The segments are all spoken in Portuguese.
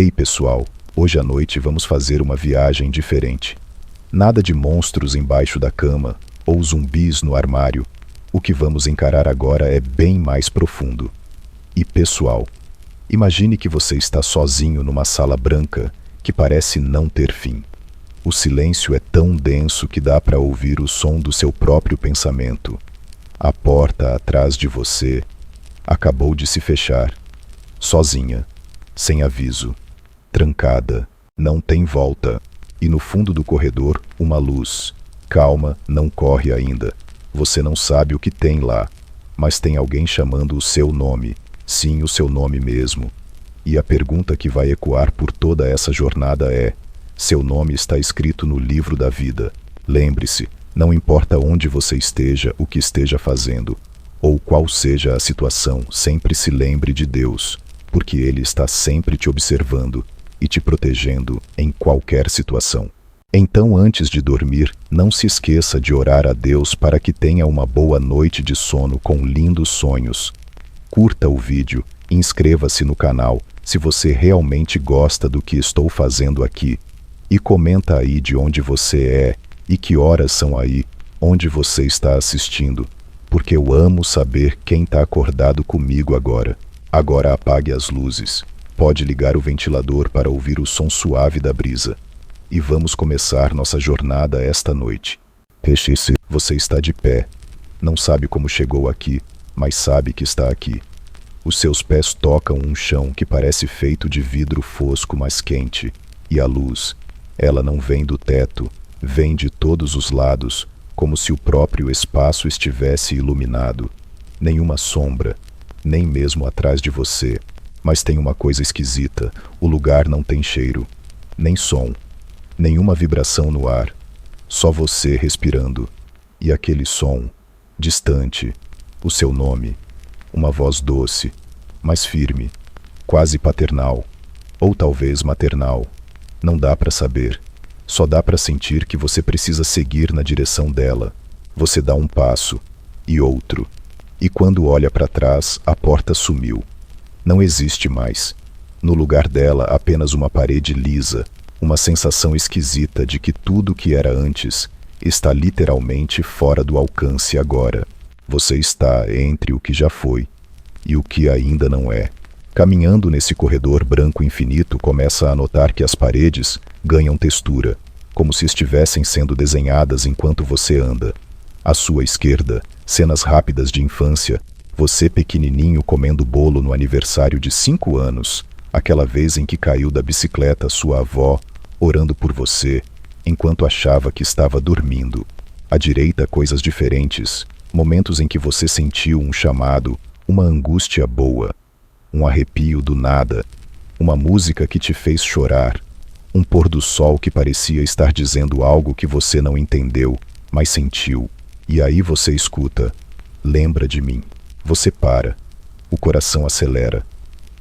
Ei pessoal, hoje à noite vamos fazer uma viagem diferente. Nada de monstros embaixo da cama ou zumbis no armário. O que vamos encarar agora é bem mais profundo. E pessoal, imagine que você está sozinho numa sala branca que parece não ter fim. O silêncio é tão denso que dá para ouvir o som do seu próprio pensamento. A porta atrás de você acabou de se fechar, sozinha, sem aviso, trancada, não tem volta. E no fundo do corredor, uma luz. Calma, não corre ainda. Você não sabe o que tem lá, mas tem alguém chamando o seu nome. Sim, o seu nome mesmo. E a pergunta que vai ecoar por toda essa jornada é: seu nome está escrito no livro da vida. Lembre-se, não importa onde você esteja, o que esteja fazendo, ou qual seja a situação, sempre se lembre de Deus, porque Ele está sempre te observando e te protegendo em qualquer situação. Então, antes de dormir, não se esqueça de orar a Deus para que tenha uma boa noite de sono com lindos sonhos. Curta o vídeo e inscreva-se no canal se você realmente gosta do que estou fazendo aqui. E comenta aí de onde você é e que horas são aí, onde você está assistindo, porque eu amo saber quem está acordado comigo agora. Agora apague as luzes. Pode ligar o ventilador para ouvir o som suave da brisa. E vamos começar nossa jornada esta noite. Reche-se, você está de pé. Não sabe como chegou aqui, mas sabe que está aqui. Os seus pés tocam um chão que parece feito de vidro fosco, mas quente. E a luz, ela não vem do teto, vem de todos os lados, como se o próprio espaço estivesse iluminado. Nenhuma sombra, nem mesmo atrás de você. Mas tem uma coisa esquisita: o lugar não tem cheiro, nem som, nenhuma vibração no ar, só você respirando. E aquele som, distante, o seu nome, uma voz doce, mas firme, quase paternal, ou talvez maternal. Não dá para saber, só dá para sentir que você precisa seguir na direção dela. Você dá um passo, e outro, e quando olha para trás, a porta sumiu. Não existe mais. No lugar dela, apenas uma parede lisa, uma sensação esquisita de que tudo que era antes está literalmente fora do alcance agora. Você está entre o que já foi e o que ainda não é. Caminhando nesse corredor branco infinito, começa a notar que as paredes ganham textura, como se estivessem sendo desenhadas enquanto você anda. À sua esquerda, cenas rápidas de infância. Você pequenininho comendo bolo no aniversário de 5 anos, aquela vez em que caiu da bicicleta sua avó, orando por você, enquanto achava que estava dormindo. À direita, coisas diferentes, momentos em que você sentiu um chamado, uma angústia boa, um arrepio do nada, uma música que te fez chorar, um pôr do sol que parecia estar dizendo algo que você não entendeu, mas sentiu. E aí você escuta: lembra de mim. Você para. O coração acelera.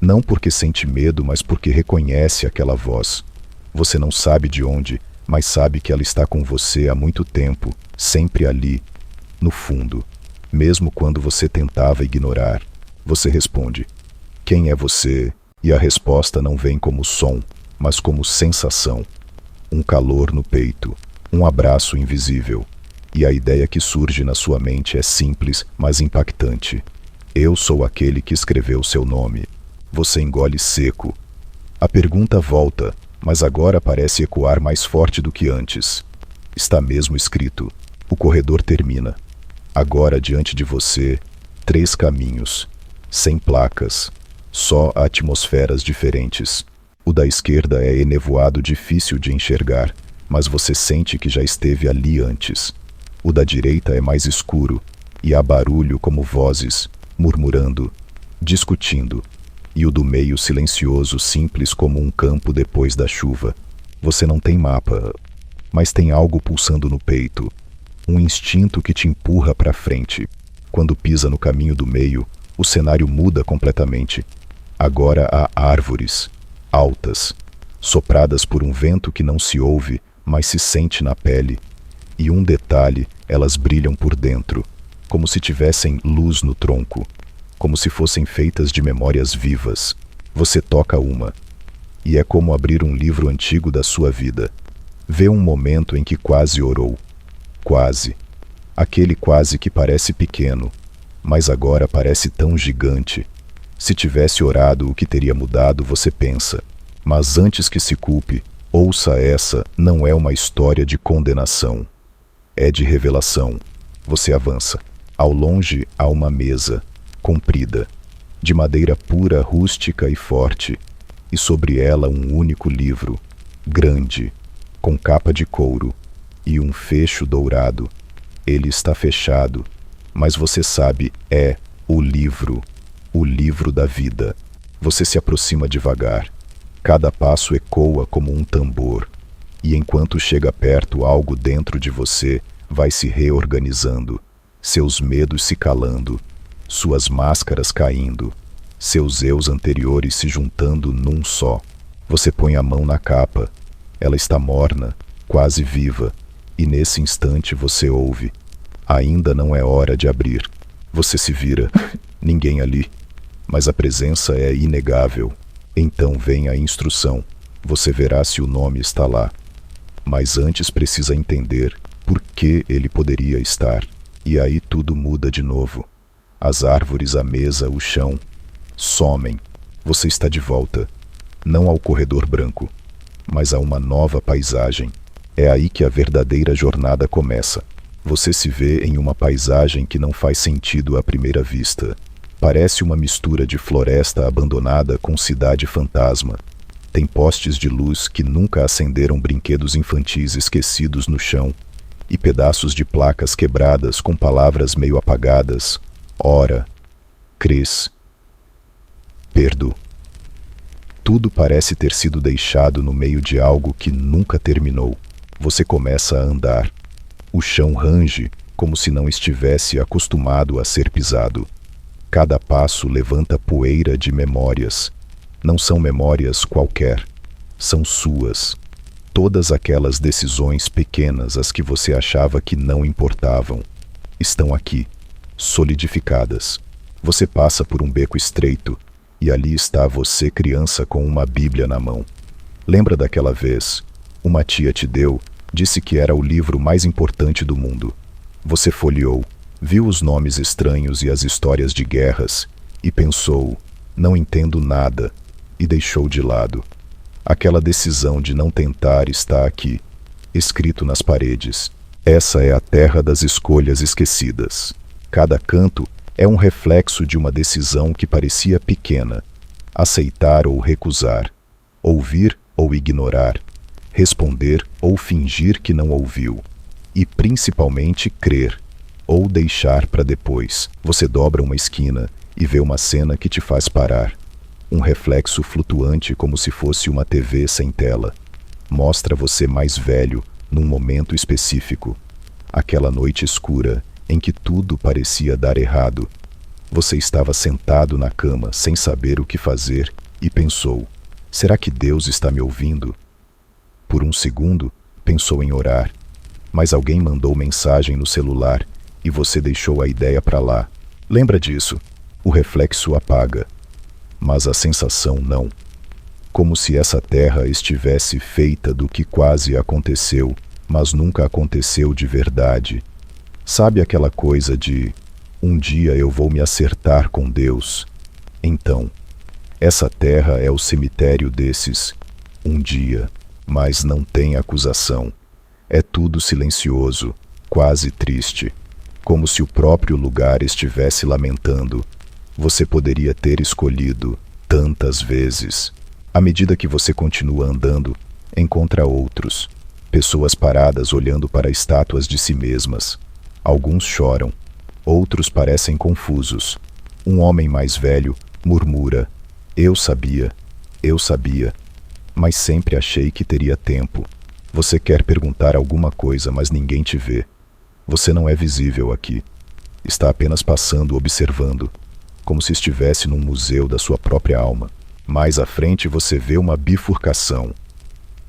Não porque sente medo, mas porque reconhece aquela voz. Você não sabe de onde, mas sabe que ela está com você há muito tempo, sempre ali, no fundo. Mesmo quando você tentava ignorar, você responde: quem é você? E a resposta não vem como som, mas como sensação. Um calor no peito, um abraço invisível. E a ideia que surge na sua mente é simples, mas impactante. Eu sou aquele que escreveu seu nome. Você engole seco. A pergunta volta, mas agora parece ecoar mais forte do que antes. Está mesmo escrito. O corredor termina. Agora diante de você, 3 caminhos, sem placas, só atmosferas diferentes. O da esquerda é enevoado, difícil de enxergar, mas você sente que já esteve ali antes. O da direita é mais escuro, e há barulho como vozes, murmurando, discutindo. E o do meio silencioso, simples como um campo depois da chuva. Você não tem mapa, mas tem algo pulsando no peito. Um instinto que te empurra para frente. Quando pisa no caminho do meio, o cenário muda completamente. Agora há árvores, altas, sopradas por um vento que não se ouve, mas se sente na pele. E um detalhe, elas brilham por dentro, como se tivessem luz no tronco, como se fossem feitas de memórias vivas. Você toca uma, E é como abrir um livro antigo da sua vida. Vê um momento em que quase orou. Quase. Aquele quase que parece pequeno, mas agora parece tão gigante. Se tivesse orado, o que teria mudado, você pensa. Mas antes que se culpe, ouça essa, não é uma história de condenação. É de revelação. Você avança. Ao longe há uma mesa, comprida, de madeira pura, rústica e forte, e sobre ela um único livro, grande, com capa de couro, e um fecho dourado. Ele está fechado, mas você sabe, é o livro da vida. Você se aproxima devagar. Cada passo ecoa como um tambor, e enquanto chega perto, algo dentro de você vai se reorganizando, seus medos se calando, suas máscaras caindo, seus eus anteriores se juntando num só. Você põe a mão na capa. Ela está morna, quase viva, e nesse instante você ouve. Ainda não é hora de abrir. Você se vira. Ninguém ali. Mas a presença é inegável. Então vem a instrução. Você verá se o nome está lá. Mas antes precisa entender por que ele poderia estar. E aí tudo muda de novo. As árvores, a mesa, o chão somem. Você está de volta. Não ao corredor branco, mas a uma nova paisagem. É aí que a verdadeira jornada começa. Você se vê em uma paisagem que não faz sentido à primeira vista. Parece uma mistura de floresta abandonada com cidade fantasma. Tem postes de luz que nunca acenderam, brinquedos infantis esquecidos no chão, e pedaços de placas quebradas com palavras meio apagadas. Ora, cres, perdo. Tudo parece ter sido deixado no meio de algo que nunca terminou. Você começa a andar. O chão range como se não estivesse acostumado a ser pisado. Cada passo levanta poeira de memórias. Não são memórias qualquer. São suas. Todas aquelas decisões pequenas, as que você achava que não importavam, estão aqui, solidificadas. Você passa por um beco estreito, e ali está você, criança, com uma Bíblia na mão. Lembra daquela vez? Uma tia te deu, disse que era o livro mais importante do mundo. Você folheou, viu os nomes estranhos e as histórias de guerras, e pensou, não entendo nada, e deixou de lado. Aquela decisão de não tentar está aqui, escrito nas paredes. Essa é a terra das escolhas esquecidas. Cada canto é um reflexo de uma decisão que parecia pequena. Aceitar ou recusar, ouvir ou ignorar, responder ou fingir que não ouviu, e principalmente crer ou deixar para depois. Você dobra uma esquina e vê uma cena que te faz parar. Um reflexo flutuante como se fosse uma TV sem tela. Mostra você mais velho num momento específico. Aquela noite escura em que tudo parecia dar errado. Você estava sentado na cama sem saber o que fazer e pensou, será que Deus está me ouvindo? Por um segundo, pensou em orar, mas alguém mandou mensagem no celular e você deixou a ideia para lá. Lembra disso? O reflexo apaga, mas a sensação não. Como se essa terra estivesse feita do que quase aconteceu, mas nunca aconteceu de verdade. Sabe aquela coisa de, um dia eu vou me acertar com Deus? Então, essa terra é o cemitério desses, um dia, mas não tem acusação. É tudo silencioso, quase triste, como se o próprio lugar estivesse lamentando. Você poderia ter escolhido tantas vezes. À medida que você continua andando, encontra outros, pessoas paradas olhando para estátuas de si mesmas. Alguns choram, outros parecem confusos. Um homem mais velho murmura, eu sabia, mas sempre achei que teria tempo. Você quer perguntar alguma coisa, mas ninguém te vê. Você não é visível aqui. Está apenas passando, observando, como se estivesse num museu da sua própria alma. Mais à frente você vê uma bifurcação.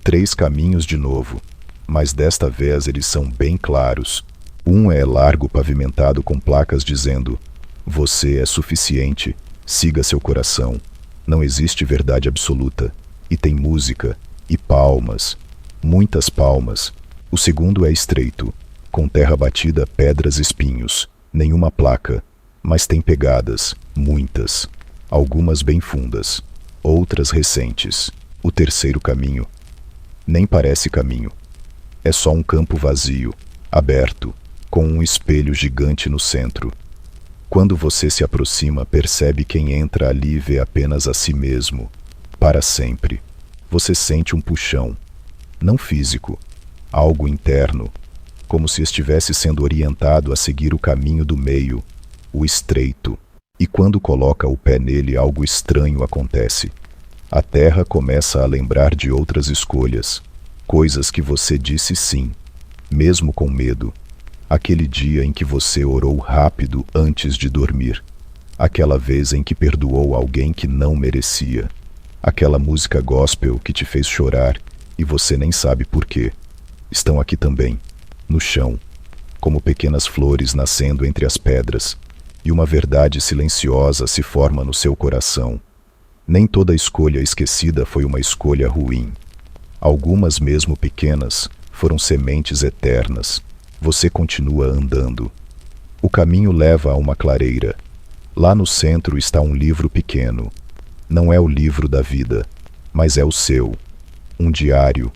3 caminhos de novo, mas desta vez eles são bem claros. Um é largo, pavimentado com placas dizendo, você é suficiente, siga seu coração. Não existe verdade absoluta. e tem música, e palmas, muitas palmas. O segundo é estreito, com terra batida, pedras, espinhos, nenhuma placa, mas tem pegadas, muitas, algumas bem fundas, outras recentes. O terceiro caminho nem parece caminho. É só um campo vazio, aberto, com um espelho gigante no centro. Quando você se aproxima, percebe quem entra ali e vê apenas a si mesmo, para sempre. Você sente um puxão, não físico, algo interno, como se estivesse sendo orientado a seguir o caminho do meio, o estreito. E quando coloca o pé nele, algo estranho acontece. A terra começa a lembrar de outras escolhas, coisas que você disse sim, mesmo com medo. Aquele dia em que você orou rápido antes de dormir. Aquela vez em que perdoou alguém que não merecia. Aquela música gospel que te fez chorar e você nem sabe por quê. Estão aqui também, no chão, como pequenas flores nascendo entre as pedras, e uma verdade silenciosa se forma no seu coração. Nem toda escolha esquecida foi uma escolha ruim. Algumas, mesmo pequenas, foram sementes eternas. Você continua andando. O caminho leva a uma clareira. Lá no centro está um livro pequeno. Não é o livro da vida, mas é o seu. Um diário,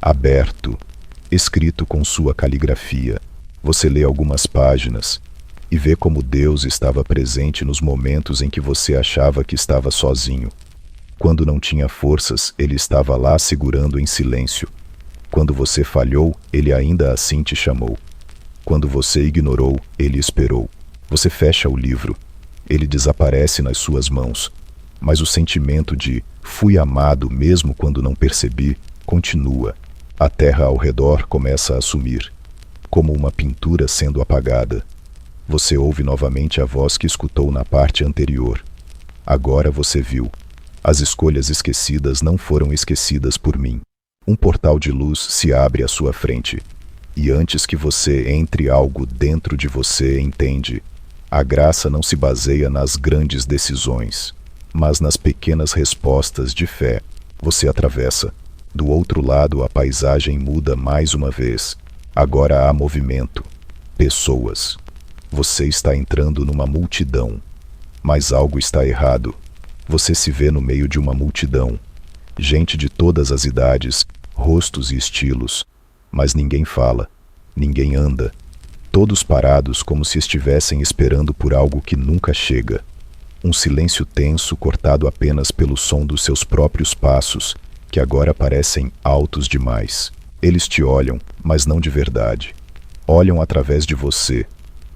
aberto, escrito com sua caligrafia. Você lê algumas páginas e vê como Deus estava presente nos momentos em que você achava que estava sozinho. Quando não tinha forças, Ele estava lá segurando em silêncio. Quando você falhou, Ele ainda assim te chamou. Quando você ignorou, Ele esperou. Você fecha o livro. Ele desaparece nas suas mãos. Mas o sentimento de fui amado mesmo quando não percebi continua. A terra ao redor começa a sumir, como uma pintura sendo apagada. Você ouve novamente a voz que escutou na parte anterior. Agora você viu. As escolhas esquecidas não foram esquecidas por mim. Um portal de luz se abre à sua frente. E antes que você entre, algo dentro de você entende. A graça não se baseia nas grandes decisões, mas nas pequenas respostas de fé. Você atravessa. Do outro lado, a paisagem muda mais uma vez. Agora há movimento. Pessoas. Você está entrando numa multidão. Mas algo está errado. Você se vê no meio de uma multidão. Gente de todas as idades, rostos e estilos. Mas ninguém fala, ninguém anda, todos parados como se estivessem esperando por algo que nunca chega. Um silêncio tenso cortado apenas pelo som dos seus próprios passos, que agora parecem altos demais. Eles te olham, mas não de verdade. Olham através de você,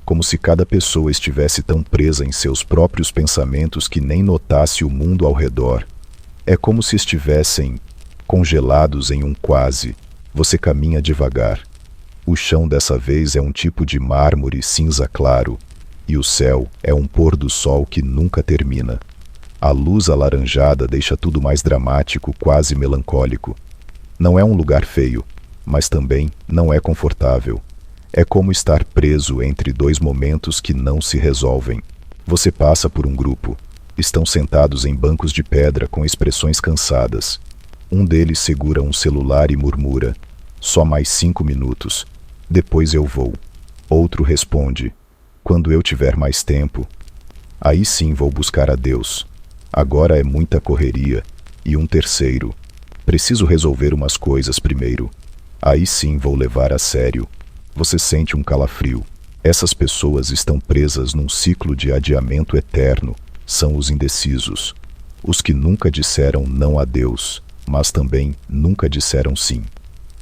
como se cada pessoa estivesse tão presa em seus próprios pensamentos que nem notasse o mundo ao redor. É como se estivessem congelados em um quase. Você caminha devagar. O chão dessa vez é um tipo de mármore cinza claro, e o céu é um pôr do sol que nunca termina. A luz alaranjada deixa tudo mais dramático, quase melancólico. Não é um lugar feio, mas também não é confortável. É como estar preso entre dois momentos que não se resolvem. Você passa por um grupo. Estão sentados em bancos de pedra com expressões cansadas. Um deles segura um celular e murmura: só mais 5 minutos. Depois eu vou. Outro responde: quando eu tiver mais tempo. Aí sim vou buscar a Deus. Agora é muita correria. E um terceiro: preciso resolver umas coisas primeiro. Aí sim vou levar a sério. Você sente um calafrio. Essas pessoas estão presas num ciclo de adiamento eterno. São os indecisos. Os que nunca disseram não a Deus, mas também nunca disseram sim.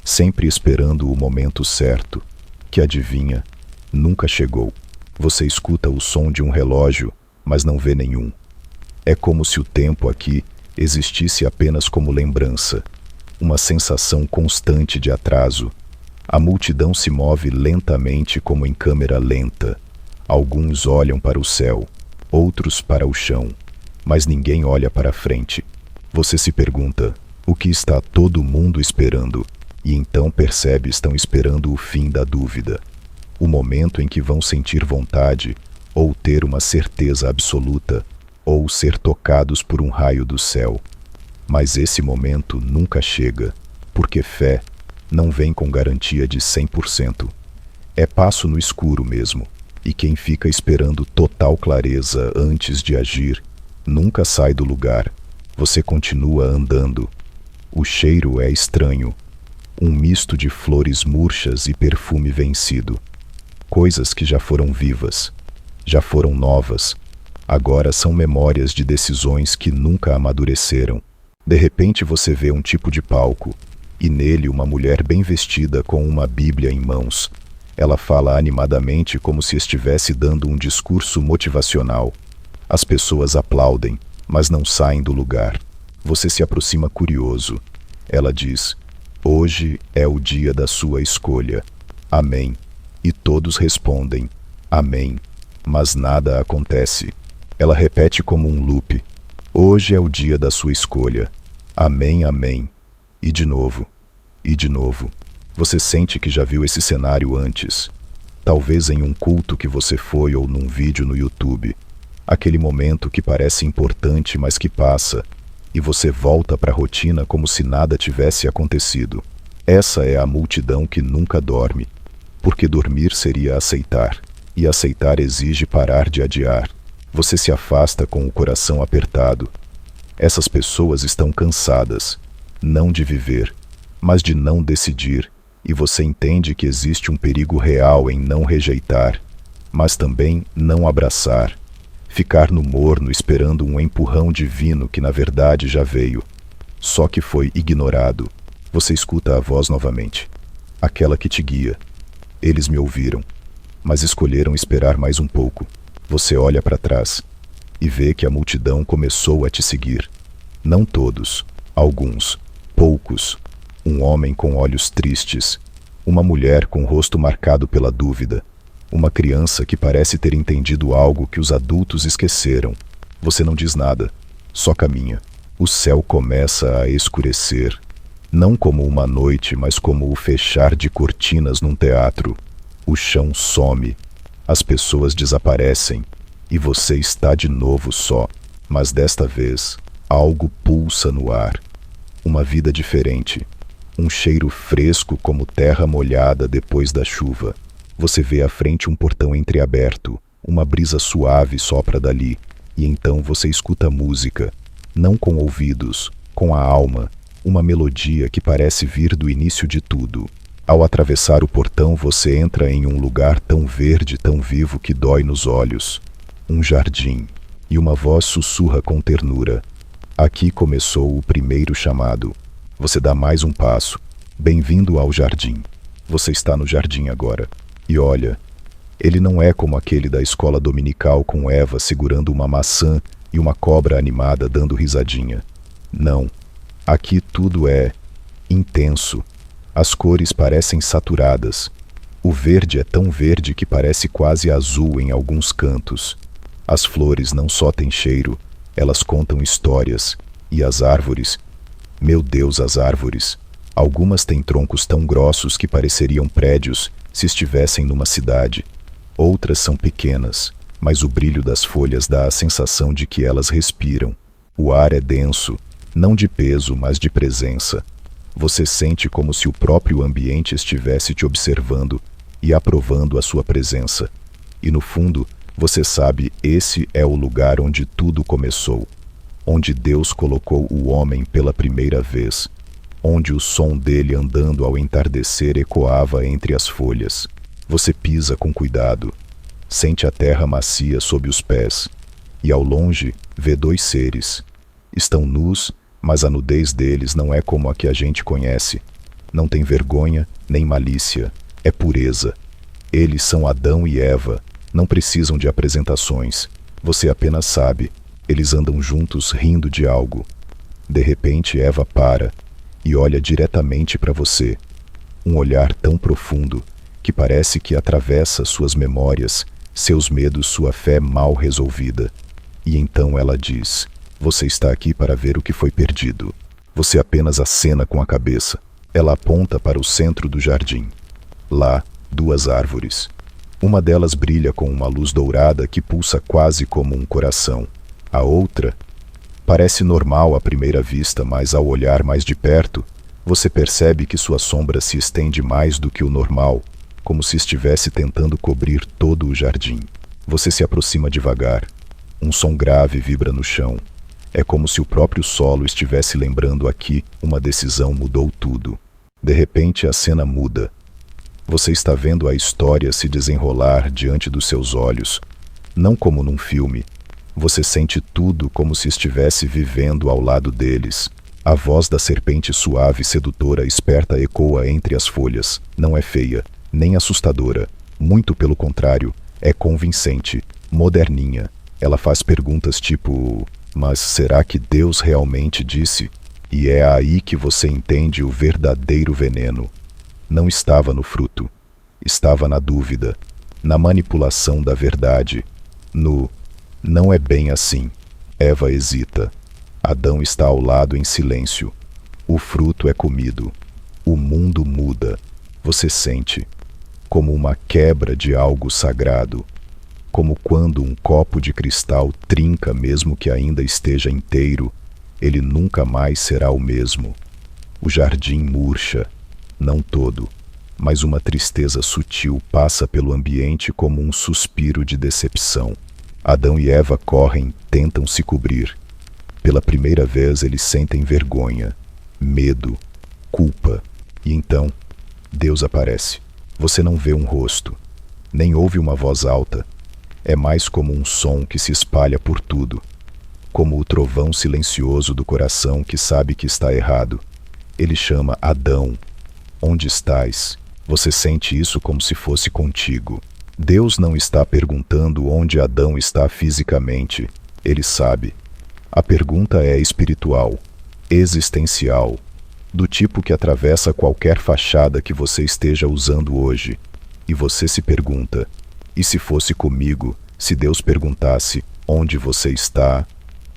Sempre esperando o momento certo, que adivinha, nunca chegou. Você escuta o som de um relógio, mas não vê nenhum. É como se o tempo aqui existisse apenas como lembrança, uma sensação constante de atraso. A multidão se move lentamente como em câmera lenta. Alguns olham para o céu, outros para o chão, mas ninguém olha para frente. Você se pergunta: o que está todo mundo esperando? E então percebe estão esperando o fim da dúvida. O momento em que vão sentir vontade, ou ter uma certeza absoluta, ou ser tocados por um raio do céu. Mas esse momento nunca chega, porque fé não vem com garantia de 100%. É passo no escuro mesmo, e quem fica esperando total clareza antes de agir, nunca sai do lugar. Você continua andando. O cheiro é estranho, um misto de flores murchas e perfume vencido. Coisas que já foram vivas, já foram novas, agora são memórias de decisões que nunca amadureceram. De repente você vê um tipo de palco, e nele uma mulher bem vestida com uma Bíblia em mãos. Ela fala animadamente como se estivesse dando um discurso motivacional. As pessoas aplaudem, mas não saem do lugar. Você se aproxima curioso. Ela diz: "Hoje é o dia da sua escolha. Amém." E todos respondem: "Amém." Mas nada acontece. Ela repete como um loop: "Hoje é o dia da sua escolha. Amém, amém." E de novo. E de novo. Você sente que já viu esse cenário antes. Talvez em um culto que você foi ou num vídeo no YouTube. Aquele momento que parece importante, mas que passa, e você volta para a rotina como se nada tivesse acontecido. Essa é a multidão que nunca dorme. Porque dormir seria aceitar, e aceitar exige parar de adiar. Você se afasta com o coração apertado. Essas pessoas estão cansadas, não de viver, mas de não decidir, e você entende que existe um perigo real em não rejeitar, mas também não abraçar, ficar no morno esperando um empurrão divino que na verdade já veio, só que foi ignorado. Você escuta a voz novamente, aquela que te guia. Eles me ouviram, mas escolheram esperar mais um pouco. Você olha para trás e vê que a multidão começou a te seguir. Não todos, alguns, poucos. Um homem com olhos tristes, uma mulher com o rosto marcado pela dúvida, uma criança que parece ter entendido algo que os adultos esqueceram. Você não diz nada, só caminha. O céu começa a escurecer, não como uma noite, mas como o fechar de cortinas num teatro. O chão some, as pessoas desaparecem, e você está de novo só. Mas desta vez, algo pulsa no ar. Uma vida diferente. Um cheiro fresco como terra molhada depois da chuva. Você vê à frente um portão entreaberto, uma brisa suave sopra dali, e então você escuta música, não com ouvidos, com a alma, uma melodia que parece vir do início de tudo. Ao atravessar o portão você entra em um lugar tão verde, tão vivo que dói nos olhos. Um jardim, e uma voz sussurra com ternura: "Aqui começou o primeiro chamado." Você dá mais um passo. Bem-vindo ao jardim. Você está no jardim agora. E olha, ele não é como aquele da escola dominical com Eva segurando uma maçã e uma cobra animada dando risadinha. Não. Aqui tudo é intenso. As cores parecem saturadas. O verde é tão verde que parece quase azul em alguns cantos. As flores não só têm cheiro, elas contam histórias. E as árvores? Meu Deus, as árvores! Algumas têm troncos tão grossos que pareceriam prédios se estivessem numa cidade. Outras são pequenas, mas o brilho das folhas dá a sensação de que elas respiram. O ar é denso, não de peso, mas de presença. Você sente como se o próprio ambiente estivesse te observando e aprovando a sua presença. E no fundo, você sabe, esse é o lugar onde tudo começou. Onde Deus colocou o homem pela primeira vez, onde o som dele andando ao entardecer ecoava entre as folhas. Você pisa com cuidado, sente a terra macia sob os pés, e ao longe vê dois seres. Estão nus, mas a nudez deles não é como a que a gente conhece. Não tem vergonha nem malícia, é pureza. Eles são Adão e Eva, não precisam de apresentações. Você apenas sabe. Eles andam juntos rindo de algo. De repente Eva para e olha diretamente para você. Um olhar tão profundo que parece que atravessa suas memórias, seus medos, sua fé mal resolvida. E então ela diz: "Você está aqui para ver o que foi perdido." Você apenas acena com a cabeça. Ela aponta para o centro do jardim. Lá, duas árvores. Uma delas brilha com uma luz dourada que pulsa quase como um coração. A outra, Parece normal à primeira vista, mas ao olhar mais de perto, você percebe que sua sombra se estende mais do que o normal, como se estivesse tentando cobrir todo o jardim. Você se aproxima devagar. Um som grave vibra no chão. É como se o próprio solo estivesse lembrando aqui, uma decisão mudou tudo. De repente a cena muda. Você está vendo a história se desenrolar diante dos seus olhos, não como num filme. Você sente tudo como se estivesse vivendo ao lado deles. A voz da serpente suave e sedutora esperta ecoa entre as folhas. Não é feia, nem assustadora. Muito pelo contrário, é convincente, moderninha. Ela faz perguntas tipo: mas será que Deus realmente disse? E é aí que você entende o verdadeiro veneno. Não estava no fruto. Estava na dúvida, na manipulação da verdade, no "não é bem assim". Eva hesita. Adão está ao lado em silêncio. O fruto é comido. O mundo muda. Você sente como uma quebra de algo sagrado, como quando um copo de cristal trinca mesmo que ainda esteja inteiro, ele nunca mais será o mesmo. O jardim murcha, não todo, mas uma tristeza sutil passa pelo ambiente como um suspiro de decepção. Adão e Eva correm, tentam se cobrir. Pela primeira vez eles sentem vergonha, medo, culpa. E então, Deus aparece. Você não vê um rosto, nem ouve uma voz alta. É mais como um som que se espalha por tudo, como o trovão silencioso do coração que sabe que está errado. Ele chama: Adão, onde estás? Você sente isso como se fosse contigo. Deus não está perguntando onde Adão está fisicamente. Ele sabe. A pergunta é espiritual, existencial, do tipo que atravessa qualquer fachada que você esteja usando hoje. E você se pergunta: e se fosse comigo, se Deus perguntasse onde você está,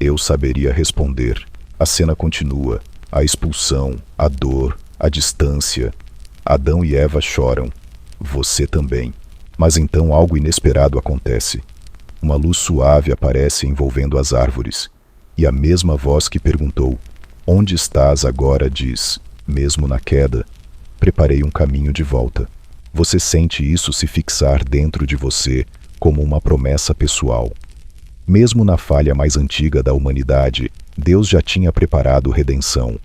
eu saberia responder. A cena continua. A expulsão, a dor, a distância. Adão e Eva choram. Você também. Mas então algo inesperado acontece. Uma luz suave aparece envolvendo as árvores. E a mesma voz que perguntou: onde estás agora diz, mesmo na queda, preparei um caminho de volta. Você sente isso se fixar dentro de você como uma promessa pessoal. Mesmo na falha mais antiga da humanidade, Deus já tinha preparado redenção.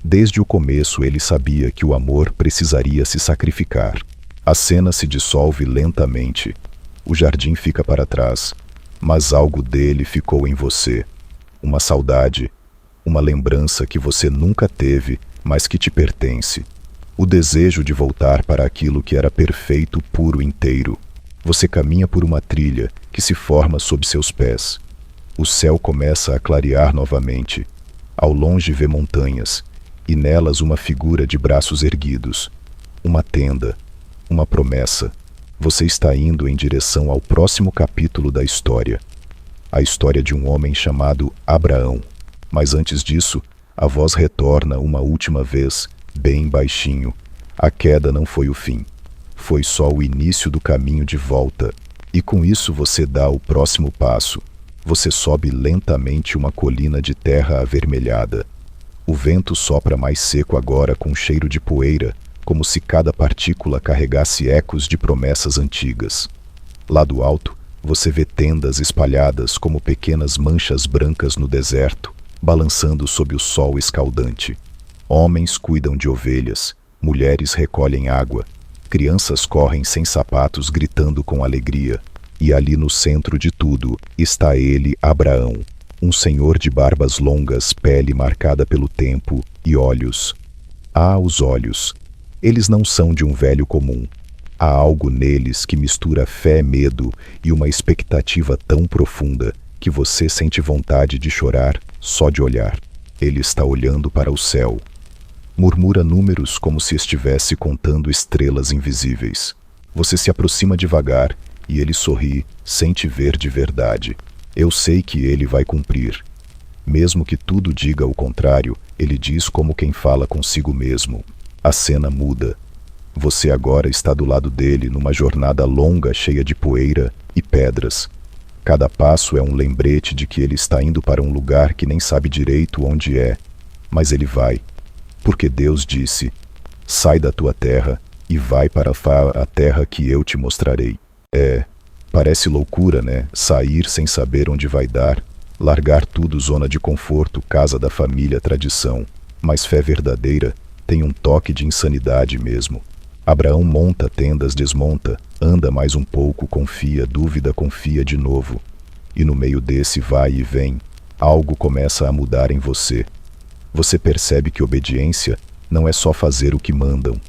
Desde o começo ele sabia que o amor precisaria se sacrificar. A cena se dissolve lentamente. O jardim fica para trás, mas algo dele ficou em você. Uma saudade, uma lembrança que você nunca teve, mas que te pertence. O desejo de voltar para aquilo que era perfeito, puro, inteiro. Você caminha por uma trilha que se forma sob seus pés. O céu começa a clarear novamente. Ao longe vê montanhas, e nelas uma figura de braços erguidos. Uma tenda, uma promessa. Você está indo em direção ao próximo capítulo da história. A história de um homem chamado Abraão. Mas antes disso, a voz retorna uma última vez, bem baixinho. A queda não foi o fim. Foi só o início do caminho de volta. E com isso você dá o próximo passo. Você sobe lentamente uma colina de terra avermelhada. O vento sopra mais seco agora com cheiro de poeira, como se cada partícula carregasse ecos de promessas antigas. Lá do alto, você vê tendas espalhadas como pequenas manchas brancas no deserto, balançando sob o sol escaldante. Homens cuidam de ovelhas, mulheres recolhem água, crianças correm sem sapatos gritando com alegria. E ali no centro de tudo está ele, Abraão, um senhor de barbas longas, pele marcada pelo tempo e olhos. Ah, os olhos! Eles não são de um velho comum. Há algo neles que mistura fé, medo e uma expectativa tão profunda que você sente vontade de chorar só de olhar. Ele está olhando para o céu. Murmura números como se estivesse contando estrelas invisíveis. Você se aproxima devagar e ele sorri sem te ver de verdade. Eu sei que ele vai cumprir. Mesmo que tudo diga o contrário, ele diz como quem fala consigo mesmo. A cena muda. Você agora está do lado dele numa jornada longa cheia de poeira e pedras. Cada passo é um lembrete de que ele está indo para um lugar que nem sabe direito onde é, mas ele vai, porque Deus disse: sai da tua terra e vai para a terra que eu te mostrarei. Parece loucura, né? Sair sem saber onde vai dar, largar tudo, zona de conforto, casa da família, tradição. Mas fé verdadeira tem um toque de insanidade mesmo. Abraão monta tendas, desmonta, anda mais um pouco, confia, dúvida, confia de novo. E no meio desse vai e vem, algo começa a mudar em você. Você percebe que obediência não é só fazer o que mandam,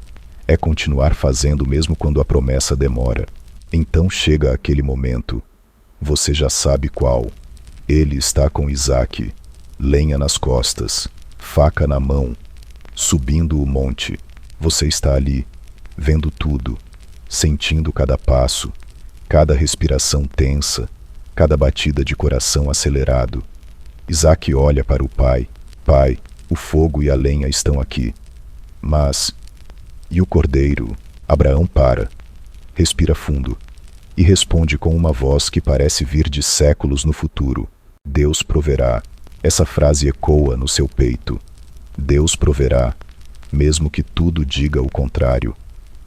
é continuar fazendo mesmo quando a promessa demora. Então chega aquele momento. Você já sabe qual. Ele está com Isaque, lenha nas costas, faca na mão, subindo o monte. Você está ali, vendo tudo, sentindo cada passo, cada respiração tensa, cada batida de coração acelerado. Isaque olha para o pai. Pai, o fogo e a lenha estão aqui. Mas, e o cordeiro? Abraão para, respira fundo e responde com uma voz que parece vir de séculos no futuro: Deus proverá. Essa frase ecoa no seu peito. Deus proverá, mesmo que tudo diga o contrário,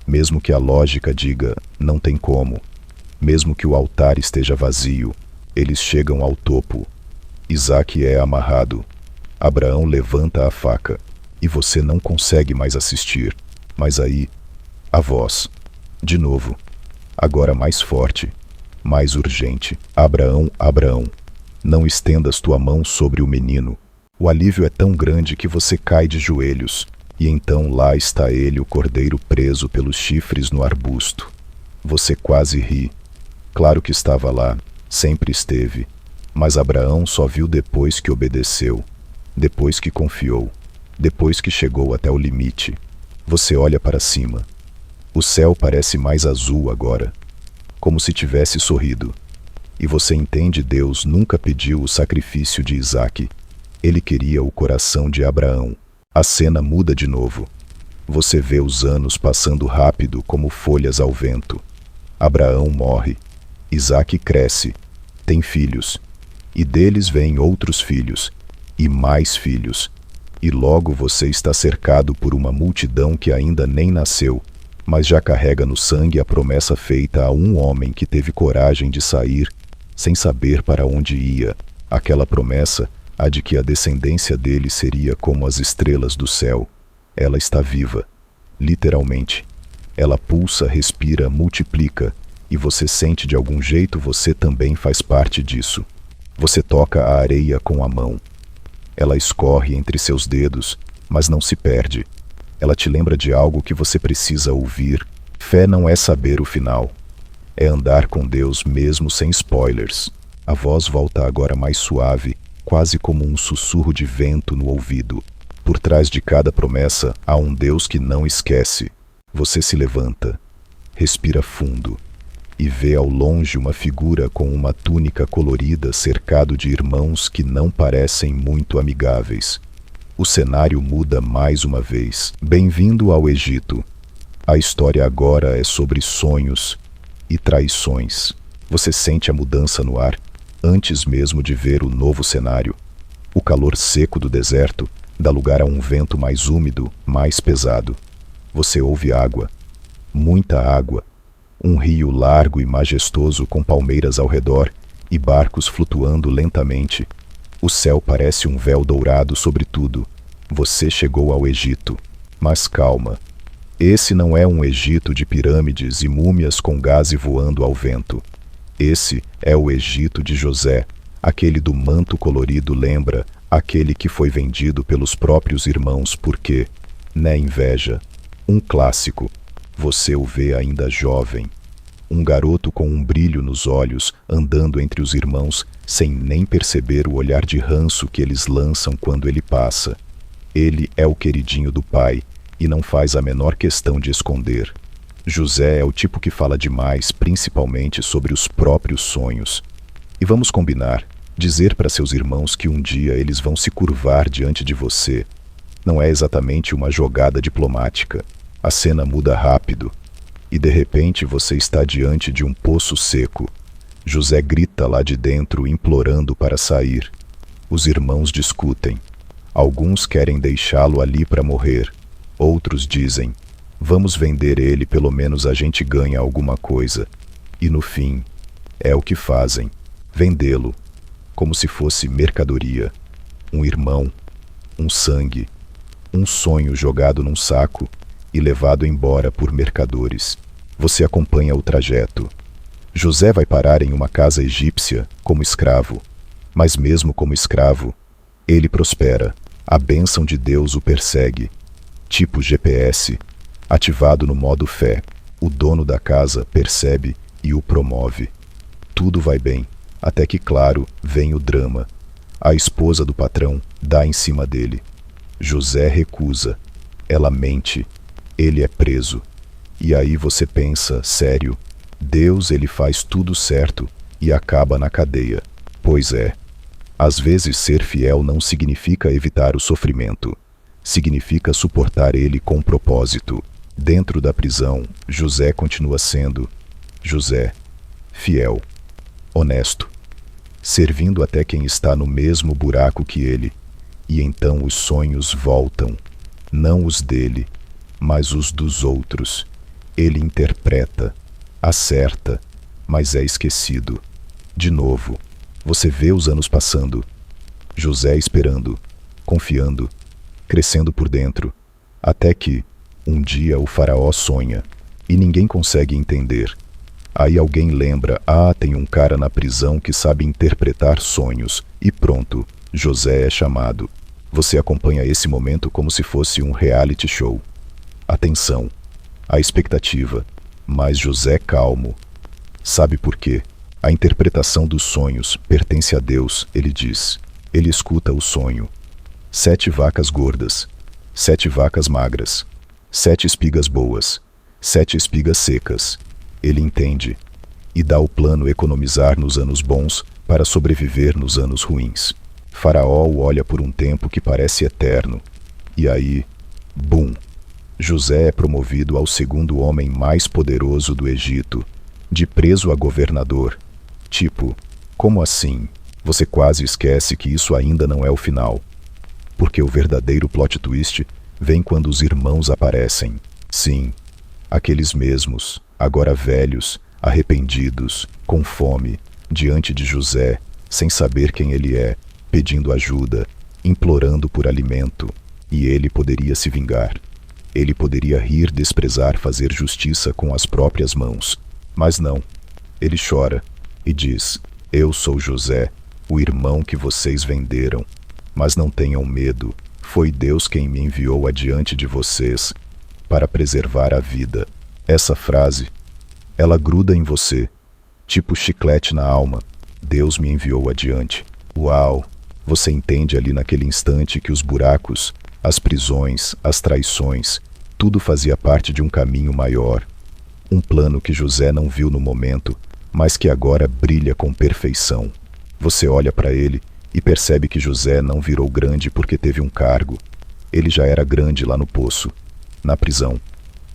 mesmo que a lógica diga não tem como, mesmo que o altar esteja vazio, eles chegam ao topo. Isaque é amarrado. Abraão levanta a faca e você não consegue mais assistir. Mas aí, a voz, de novo, agora mais forte, mais urgente: Abraão, Abraão, não estendas tua mão sobre o menino. O alívio é tão grande que você cai de joelhos. E então lá está ele, o cordeiro preso pelos chifres no arbusto. Você quase ri. Claro que estava lá, sempre esteve. Mas Abraão só viu depois que obedeceu, depois que confiou, depois que chegou até o limite. Você olha para cima. O céu parece mais azul agora, como se tivesse sorrido. E você entende: Deus nunca pediu o sacrifício de Isaque. Ele queria o coração de Abraão. A cena muda de novo. Você vê os anos passando rápido como folhas ao vento. Abraão morre. Isaque cresce, tem filhos. E deles vêm outros filhos, e mais filhos. E logo você está cercado por uma multidão que ainda nem nasceu, mas já carrega no sangue a promessa feita a um homem que teve coragem de sair, sem saber para onde ia. Aquela promessa, a de que a descendência dele seria como as estrelas do céu. Ela está viva, literalmente. Ela pulsa, respira, multiplica, e você sente de algum jeito você também faz parte disso. Você toca a areia com a mão. Ela escorre entre seus dedos, mas não se perde. Ela te lembra de algo que você precisa ouvir. Fé não é saber o final. É andar com Deus mesmo sem spoilers. A voz volta agora mais suave, quase como um sussurro de vento no ouvido. Por trás de cada promessa há um Deus que não esquece. Você se levanta, respira fundo e vê ao longe uma figura com uma túnica colorida cercado de irmãos que não parecem muito amigáveis. O cenário muda mais uma vez. Bem-vindo ao Egito. A história agora é sobre sonhos e traições. Você sente a mudança no ar antes mesmo de ver o novo cenário. O calor seco do deserto dá lugar a um vento mais úmido, mais pesado. Você ouve água, muita água, um rio largo e majestoso com palmeiras ao redor e barcos flutuando lentamente. O céu parece um véu dourado sobre tudo. Você chegou ao Egito. Mas calma. Esse não é um Egito de pirâmides e múmias com gaze voando ao vento. Esse é o Egito de José, aquele do manto colorido, lembra, aquele que foi vendido pelos próprios irmãos porque, né, inveja, um clássico. Você o vê ainda jovem, um garoto com um brilho nos olhos, andando entre os irmãos, sem nem perceber o olhar de ranço que eles lançam quando ele passa. Ele é o queridinho do pai, e não faz a menor questão de esconder. José é o tipo que fala demais, principalmente sobre os próprios sonhos. E vamos combinar, dizer para seus irmãos que um dia eles vão se curvar diante de você não é exatamente uma jogada diplomática. A cena muda rápido, e de repente você está diante de um poço seco. José grita lá de dentro, implorando para sair. Os irmãos discutem. Alguns querem deixá-lo ali para morrer. Outros dizem: vamos vender ele, pelo menos a gente ganha alguma coisa. E no fim, é o que fazem: vendê-lo, como se fosse mercadoria. Um irmão, um sangue, um sonho jogado num saco e levado embora por mercadores. Você acompanha o trajeto. José vai parar em uma casa egípcia como escravo, mas mesmo como escravo, ele prospera. A bênção de Deus o persegue. Tipo GPS, ativado no modo fé, o dono da casa percebe e o promove. Tudo vai bem, até que, claro, vem o drama. A esposa do patrão dá em cima dele. José recusa. Ela mente. Ele é preso. E aí você pensa, sério, Deus, ele faz tudo certo e acaba na cadeia. Pois é. Às vezes ser fiel não significa evitar o sofrimento. Significa suportar ele com propósito. Dentro da prisão, José continua sendo José, fiel, honesto, servindo até quem está no mesmo buraco que ele. E então os sonhos voltam, não os dele, mas os dos outros. Ele interpreta, acerta, mas é esquecido. De novo, você vê os anos passando. José esperando, confiando, crescendo por dentro, até que, um dia o faraó sonha, e ninguém consegue entender. Aí alguém lembra: ah, tem um cara na prisão que sabe interpretar sonhos, e pronto, José é chamado. Você acompanha esse momento como se fosse um reality show. A tensão, a expectativa, mas José calmo. Sabe por quê? A interpretação dos sonhos pertence a Deus, ele diz. Ele escuta o sonho. 7 vacas gordas, 7 vacas magras, 7 espigas boas, 7 espigas secas. Ele entende e dá o plano economizar nos anos bons para sobreviver nos anos ruins. Faraó o olha por um tempo que parece eterno. E aí, bum! José é promovido ao segundo homem mais poderoso do Egito, de preso a governador. Tipo, como assim? Você quase esquece que isso ainda não é o final. Porque o verdadeiro plot twist vem quando os irmãos aparecem. Sim, aqueles mesmos, agora velhos, arrependidos, com fome, diante de José, sem saber quem ele é, pedindo ajuda, implorando por alimento. E ele poderia se vingar. Ele poderia rir, desprezar, fazer justiça com as próprias mãos. Mas não. Ele chora e diz: eu sou José, o irmão que vocês venderam. Mas não tenham medo, foi Deus quem me enviou adiante de vocês para preservar a vida. Essa frase, ela gruda em você, tipo chiclete na alma. Deus me enviou adiante. Uau! Você entende ali naquele instante que os buracos, as prisões, as traições, tudo fazia parte de um caminho maior. Um plano que José não viu no momento, mas que agora brilha com perfeição. Você olha para ele e percebe que José não virou grande porque teve um cargo. Ele já era grande lá no poço, na prisão,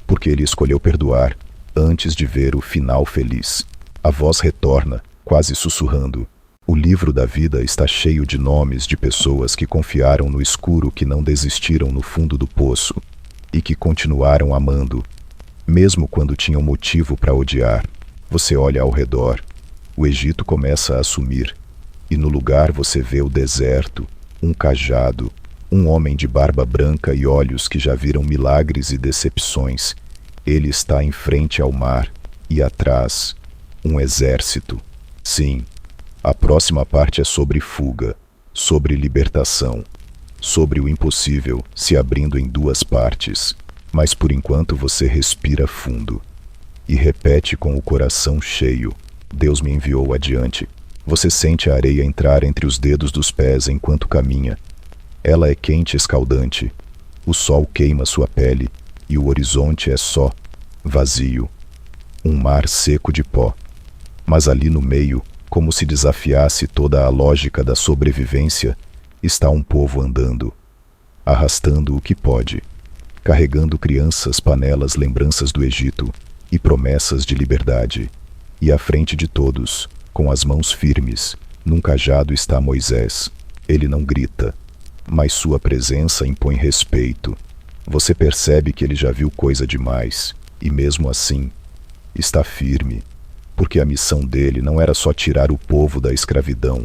porque ele escolheu perdoar antes de ver o final feliz. A voz retorna, quase sussurrando. O livro da vida está cheio de nomes de pessoas que confiaram no escuro, que não desistiram no fundo do poço e que continuaram amando, mesmo quando tinham motivo para odiar. Você olha ao redor. O Egito começa a sumir. E no lugar você vê o deserto, um cajado, um homem de barba branca e olhos que já viram milagres e decepções. Ele está em frente ao mar e atrás, um exército. Sim, a próxima parte é sobre fuga, sobre libertação, sobre o impossível se abrindo em 2 partes. Mas por enquanto você respira fundo e repete com o coração cheio: Deus me enviou adiante. Você sente a areia entrar entre os dedos dos pés enquanto caminha. Ela é quente e escaldante. O sol queima sua pele e o horizonte é só vazio. Um mar seco de pó. Mas ali no meio, como se desafiasse toda a lógica da sobrevivência, está um povo andando, arrastando o que pode, carregando crianças, panelas, lembranças do Egito e promessas de liberdade. E à frente de todos, Com as mãos firmes, num cajado está Moisés. Ele não grita, mas sua presença impõe respeito. Você percebe que ele já viu coisa demais, e mesmo assim, está firme, porque a missão dele não era só tirar o povo da escravidão,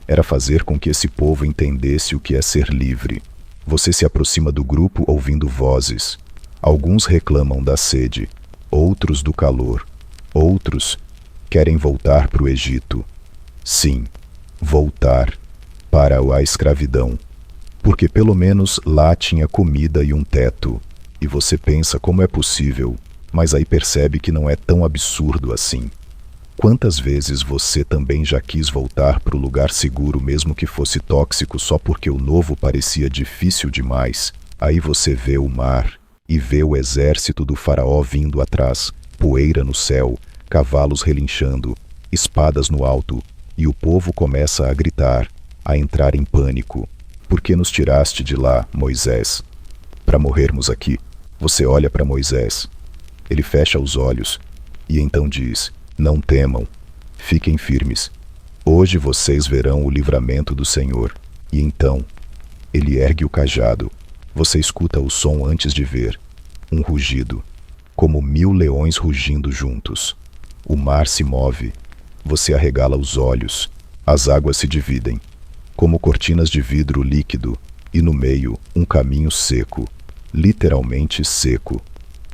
era fazer com que esse povo entendesse o que é ser livre. Você se aproxima do grupo ouvindo vozes. Alguns reclamam da sede, outros do calor, outros querem voltar para o Egito. Sim, voltar para a escravidão, porque pelo menos lá tinha comida e um teto. E você pensa como é possível, mas aí percebe que não é tão absurdo assim. Quantas vezes você também já quis voltar para o lugar seguro mesmo que fosse tóxico só porque o novo parecia difícil demais? Aí você vê o mar e vê o exército do faraó vindo atrás, poeira no céu, cavalos relinchando, espadas no alto, e o povo começa a gritar, a entrar em pânico. Por que nos tiraste de lá, Moisés? Para morrermos aqui. Você olha para Moisés. Ele fecha os olhos e então diz: não temam, fiquem firmes. Hoje vocês verão o livramento do Senhor. E então, ele ergue o cajado. Você escuta o som antes de ver. Um rugido, como 1000 leões rugindo juntos. O mar se move. Você arregala os olhos. As águas se dividem, como cortinas de vidro líquido, e no meio, um caminho seco, literalmente seco,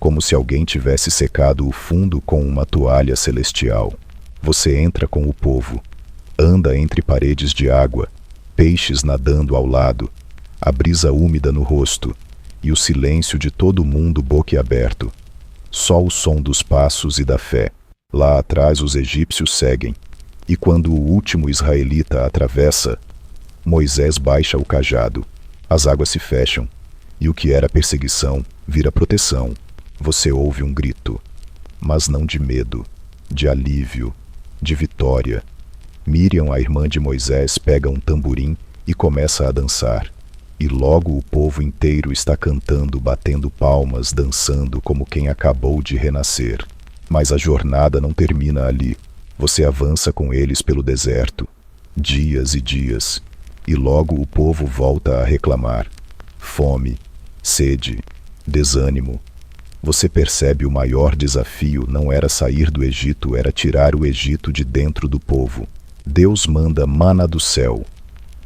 como se alguém tivesse secado o fundo com uma toalha celestial. Você entra com o povo, anda entre paredes de água, peixes nadando ao lado, a brisa úmida no rosto, e o silêncio de todo mundo boquiaberto. Só o som dos passos e da fé. Lá atrás os egípcios seguem, e quando o último israelita atravessa, Moisés baixa o cajado. As águas se fecham, e o que era perseguição vira proteção. Você ouve um grito, mas não de medo, de alívio, de vitória. Miriam, a irmã de Moisés, pega um tamborim e começa a dançar. E logo o povo inteiro está cantando, batendo palmas, dançando como quem acabou de renascer. Mas a jornada não termina ali. Você avança com eles pelo deserto, dias e dias, e logo o povo volta a reclamar. Fome, sede, desânimo. Você percebe o maior desafio não era sair do Egito, era tirar o Egito de dentro do povo. Deus manda mana do céu,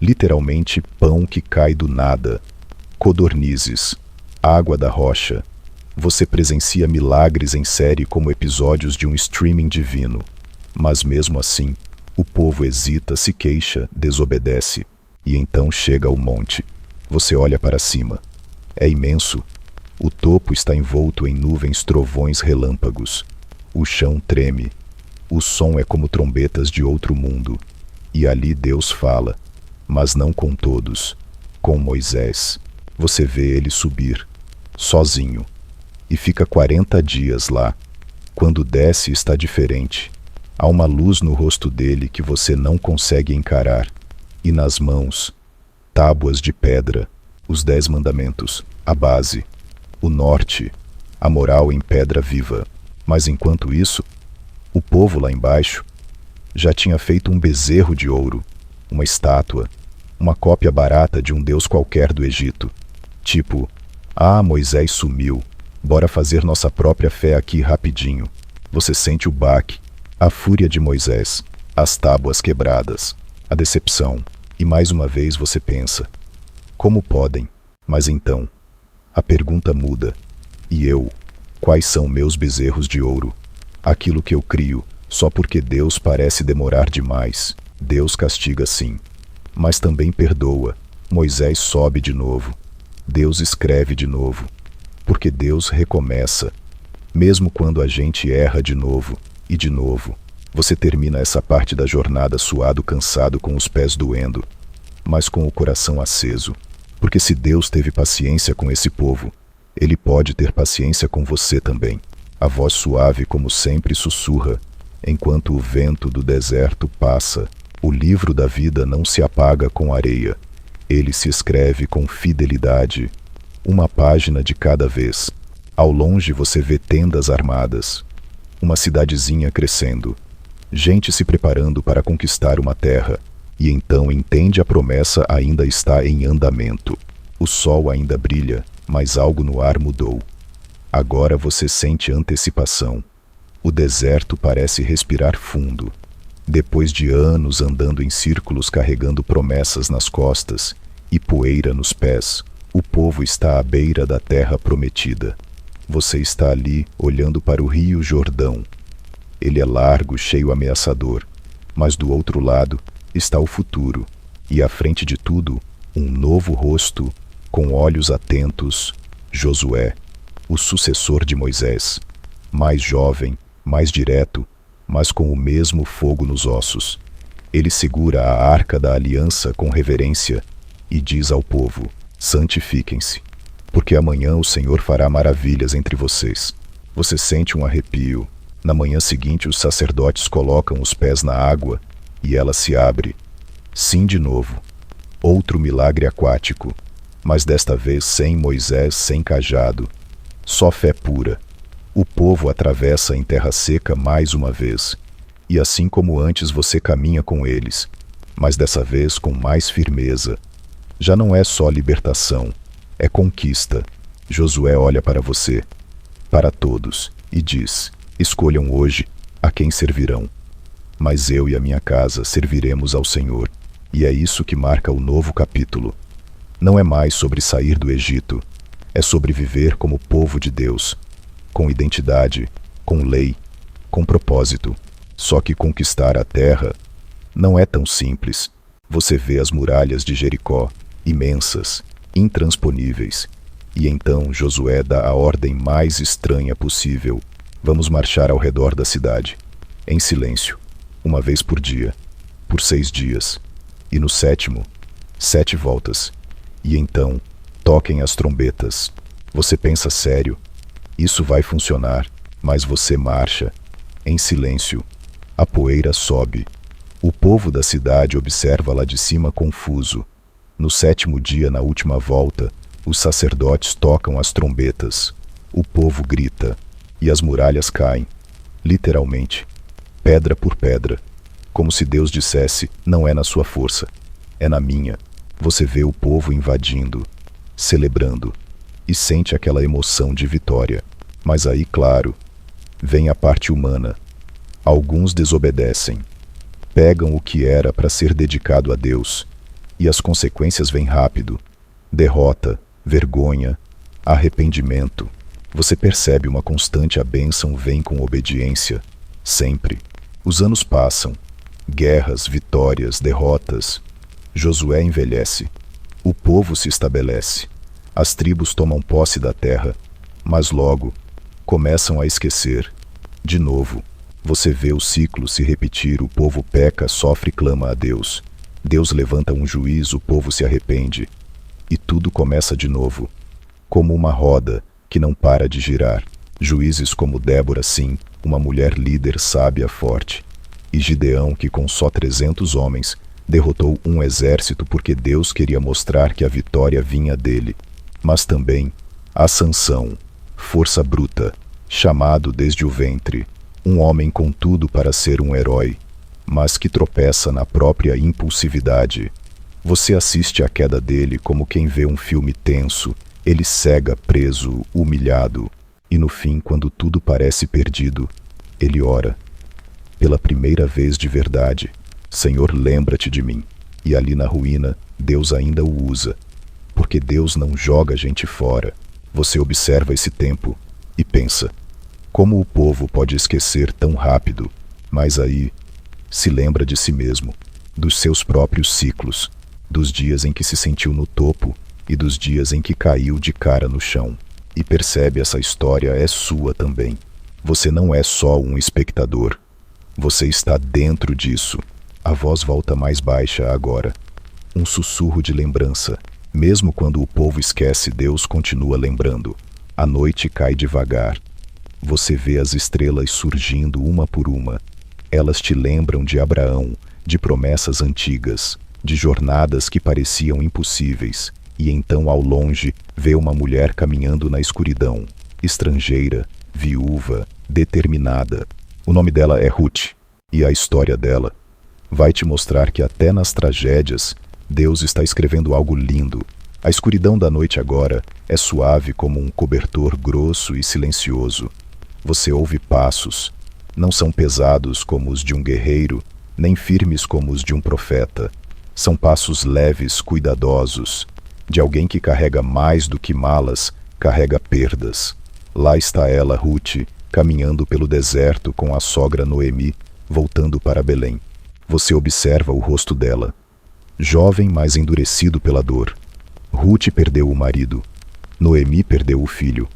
literalmente pão que cai do nada, codornizes, água da rocha. Você presencia milagres em série como episódios de um streaming divino. Mas mesmo assim, o povo hesita, se queixa, desobedece. E então chega ao monte. Você olha para cima. É imenso. O topo está envolto em nuvens, trovões, relâmpagos. O chão treme. O som é como trombetas de outro mundo. E ali Deus fala, mas não com todos. Com Moisés. Você vê ele subir, sozinho. E fica 40 dias lá. Quando desce está diferente. Há uma luz no rosto dele que você não consegue encarar. E nas mãos, tábuas de pedra, os 10 mandamentos, a base, o norte, a moral em pedra viva. Mas enquanto isso, o povo lá embaixo já tinha feito um bezerro de ouro, uma estátua, uma cópia barata de um deus qualquer do Egito. Tipo, Moisés sumiu, bora fazer nossa própria fé aqui rapidinho. Você sente o baque, a fúria de Moisés, as tábuas quebradas, a decepção, e mais uma vez você pensa, como podem? Mas então, a pergunta muda. E eu? Quais são meus bezerros de ouro? Aquilo que eu crio, só porque Deus parece demorar demais. Deus castiga sim, mas também perdoa. Moisés sobe de novo. Deus escreve de novo, porque Deus recomeça. Mesmo quando a gente erra de novo, e de novo, você termina essa parte da jornada suado, cansado, com os pés doendo, mas com o coração aceso. Porque se Deus teve paciência com esse povo, Ele pode ter paciência com você também. A voz suave, como sempre, sussurra, enquanto o vento do deserto passa. O livro da vida não se apaga com areia. Ele se escreve com fidelidade, uma página de cada vez. Ao longe você vê tendas armadas, uma cidadezinha crescendo, gente se preparando para conquistar uma terra, e então entende a promessa ainda está em andamento. O sol ainda brilha, mas algo no ar mudou. Agora você sente antecipação. O deserto parece respirar fundo. Depois de anos andando em círculos carregando promessas nas costas e poeira nos pés, o povo está à beira da terra prometida. Você está ali, olhando para o rio Jordão. Ele é largo, cheio ameaçador, mas do outro lado está o futuro, e à frente de tudo, um novo rosto, com olhos atentos, Josué, o sucessor de Moisés, mais jovem, mais direto, mas com o mesmo fogo nos ossos. Ele segura a arca da aliança com reverência e diz ao povo: santifiquem-se, porque amanhã o Senhor fará maravilhas entre vocês. Você sente um arrepio. Na manhã seguinte, os sacerdotes colocam os pés na água e ela se abre. Sim, de novo. Outro milagre aquático, mas desta vez sem Moisés, sem cajado. Só fé pura. O povo atravessa em terra seca mais uma vez. E assim como antes você caminha com eles, mas dessa vez com mais firmeza. Já não é só libertação, é conquista. Josué olha para você, para todos, e diz: escolham hoje a quem servirão. Mas eu e a minha casa serviremos ao Senhor. E é isso que marca o novo capítulo. Não é mais sobre sair do Egito, é sobre viver como povo de Deus, com identidade, com lei, com propósito. Só que conquistar a terra não é tão simples. Você vê as muralhas de Jericó, imensas, intransponíveis, e então Josué dá a ordem mais estranha possível: vamos marchar ao redor da cidade, em silêncio, uma vez por dia, por 6 dias, e no 7º, 7 voltas. E então, toquem as trombetas. Você pensa sério, isso vai funcionar, mas você marcha, em silêncio. A poeira sobe. O povo da cidade observa lá de cima confuso. No 7º dia, na última volta, os sacerdotes tocam as trombetas. O povo grita, e as muralhas caem, literalmente, pedra por pedra, como se Deus dissesse: não é na sua força, é na minha. Você vê o povo invadindo, celebrando, e sente aquela emoção de vitória. Mas aí, claro, vem a parte humana. Alguns desobedecem, pegam o que era para ser dedicado a Deus, e as consequências vêm rápido. Derrota, vergonha, arrependimento. Você percebe uma constante: a bênção vem com obediência, sempre. Os anos passam, guerras, vitórias, derrotas. Josué envelhece. O povo se estabelece. As tribos tomam posse da terra, mas logo começam a esquecer. De novo, você vê o ciclo se repetir: o povo peca, sofre, clama a Deus. Deus levanta um juiz, o povo se arrepende. E tudo começa de novo, como uma roda que não para de girar. Juízes como Débora, sim, uma mulher líder sábia, forte. E Gideão, que com só 300 homens, derrotou um exército porque Deus queria mostrar que a vitória vinha dele. Mas também a Sansão, força bruta, chamado desde o ventre, um homem com tudo para ser um herói, mas que tropeça na própria impulsividade. Você assiste à queda dele como quem vê um filme tenso. Ele cega, preso, humilhado, e no fim, quando tudo parece perdido, ele ora. Pela primeira vez de verdade: Senhor, lembra-te de mim. E ali na ruína, Deus ainda o usa, porque Deus não joga a gente fora. Você observa esse tempo e pensa: como o povo pode esquecer tão rápido? Mas aí, se lembra de si mesmo, dos seus próprios ciclos, dos dias em que se sentiu no topo e dos dias em que caiu de cara no chão. E percebe: essa história é sua também. Você não é só um espectador. Você está dentro disso. A voz volta mais baixa agora. Um sussurro de lembrança. Mesmo quando o povo esquece, Deus continua lembrando. A noite cai devagar. Você vê as estrelas surgindo uma por uma. Elas te lembram de Abraão, de promessas antigas, de jornadas que pareciam impossíveis. E então, ao longe, vê uma mulher caminhando na escuridão, estrangeira, viúva, determinada. O nome dela é Ruth. E a história dela vai te mostrar que até nas tragédias, Deus está escrevendo algo lindo. A escuridão da noite agora é suave como um cobertor grosso e silencioso. Você ouve passos. Não são pesados como os de um guerreiro, nem firmes como os de um profeta. São passos leves, cuidadosos, de alguém que carrega mais do que malas, carrega perdas. Lá está ela, Ruth, caminhando pelo deserto com a sogra Noemi, voltando para Belém. Você observa o rosto dela, jovem, mas endurecido pela dor. Ruth perdeu o marido. Noemi perdeu o filho.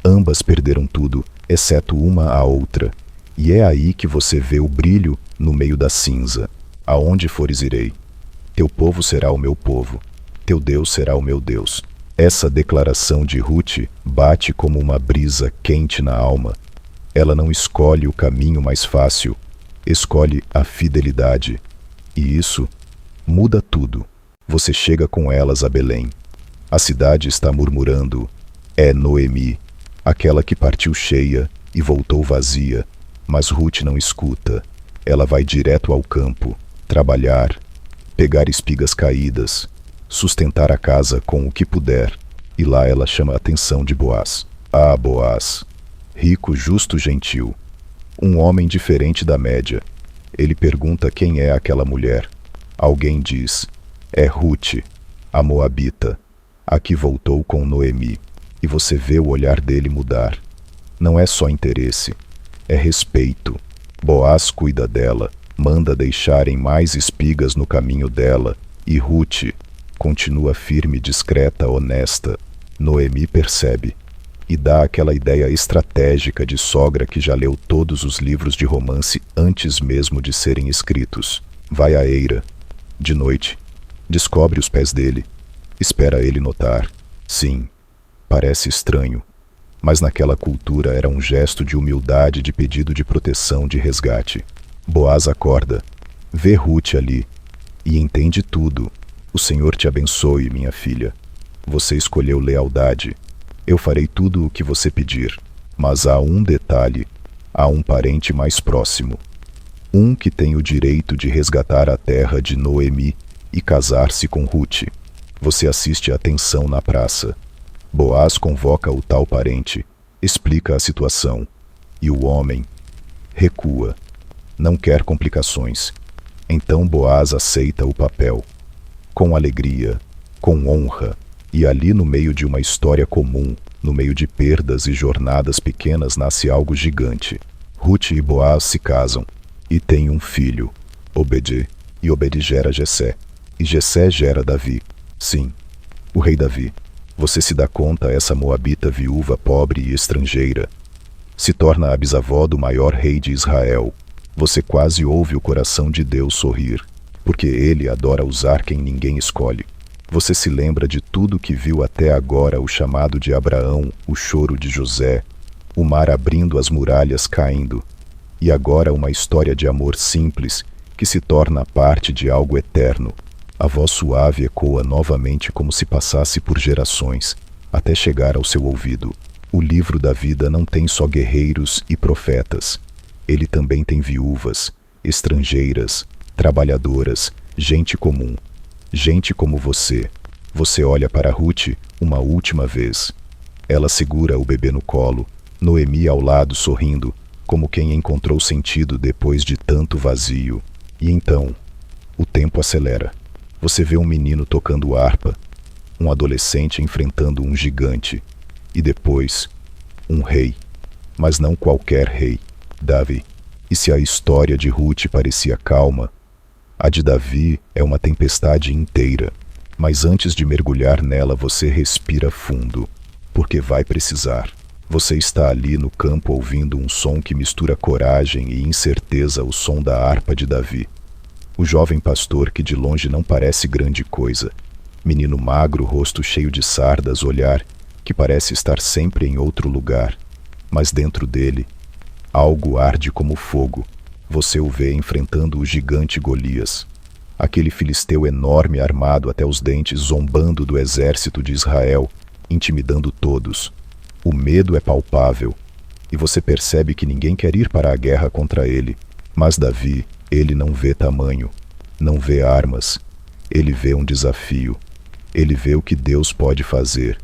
Ambas perderam tudo, exceto uma a outra. E é aí que você vê o brilho no meio da cinza. Aonde fores irei. Teu povo será o meu povo. Teu Deus será o meu Deus. Essa declaração de Ruth bate como uma brisa quente na alma. Ela não escolhe o caminho mais fácil, escolhe a fidelidade. E isso muda tudo. Você chega com elas a Belém. A cidade está murmurando. É Noemi, aquela que partiu cheia e voltou vazia. Mas Ruth não escuta. Ela vai direto ao campo, trabalhar, pegar espigas caídas, sustentar a casa com o que puder. E lá ela chama a atenção de Boaz. Ah, Boaz, rico, justo, gentil. Um homem diferente da média. Ele pergunta quem é aquela mulher. Alguém diz, é Ruth, a moabita, a que voltou com Noemi. E você vê o olhar dele mudar. Não é só interesse, é respeito. Boaz cuida dela, manda deixarem mais espigas no caminho dela, e Ruth continua firme, discreta, honesta. Noemi percebe e dá aquela ideia estratégica de sogra que já leu todos os livros de romance antes mesmo de serem escritos. Vai à eira, de noite, descobre os pés dele, espera ele notar. Sim, parece estranho, mas naquela cultura era um gesto de humildade, de pedido de proteção, de resgate. Boaz acorda, vê Ruth ali e entende tudo. O Senhor te abençoe, minha filha. Você escolheu lealdade. Eu farei tudo o que você pedir. Mas há um detalhe, há um parente mais próximo. Um que tem o direito de resgatar a terra de Noemi e casar-se com Ruth. Você assiste a tensão na praça. Boaz convoca o tal parente, explica a situação. E o homem recua. Não quer complicações. Então Boaz aceita o papel. Com alegria, com honra. E ali no meio de uma história comum, no meio de perdas e jornadas pequenas, nasce algo gigante. Ruth e Boaz se casam e têm um filho, Obed, e Obed gera Jessé, e Jessé gera Davi. Sim, o rei Davi. Você se dá conta, essa moabita viúva, pobre e estrangeira, se torna a bisavó do maior rei de Israel. Você quase ouve o coração de Deus sorrir, porque ele adora usar quem ninguém escolhe. Você se lembra de tudo que viu até agora, o chamado de Abraão, o choro de José, o mar abrindo, as muralhas caindo, e agora uma história de amor simples que se torna parte de algo eterno. A voz suave ecoa novamente como se passasse por gerações, até chegar ao seu ouvido. O livro da vida não tem só guerreiros e profetas. Ele também tem viúvas, estrangeiras, trabalhadoras, gente comum. Gente como você. Você olha para Ruth uma última vez. Ela segura o bebê no colo, Noemi ao lado sorrindo, como quem encontrou sentido depois de tanto vazio. E então, o tempo acelera. Você vê um menino tocando harpa, um adolescente enfrentando um gigante, e depois, um rei. Mas não qualquer rei, Davi. E se a história de Ruth parecia calma, a de Davi é uma tempestade inteira. Mas antes de mergulhar nela, você respira fundo, porque vai precisar. Você está ali no campo ouvindo um som que mistura coragem e incerteza, o som da harpa de Davi. O jovem pastor que de longe não parece grande coisa. Menino magro, rosto cheio de sardas, olhar que parece estar sempre em outro lugar. Mas dentro dele, algo arde como fogo. Você o vê enfrentando o gigante Golias. Aquele filisteu enorme, armado até os dentes, zombando do exército de Israel, intimidando todos. O medo é palpável, e você percebe que ninguém quer ir para a guerra contra ele, Mas Davi, ele não vê tamanho, não vê armas, ele vê um desafio, ele vê o que Deus pode fazer.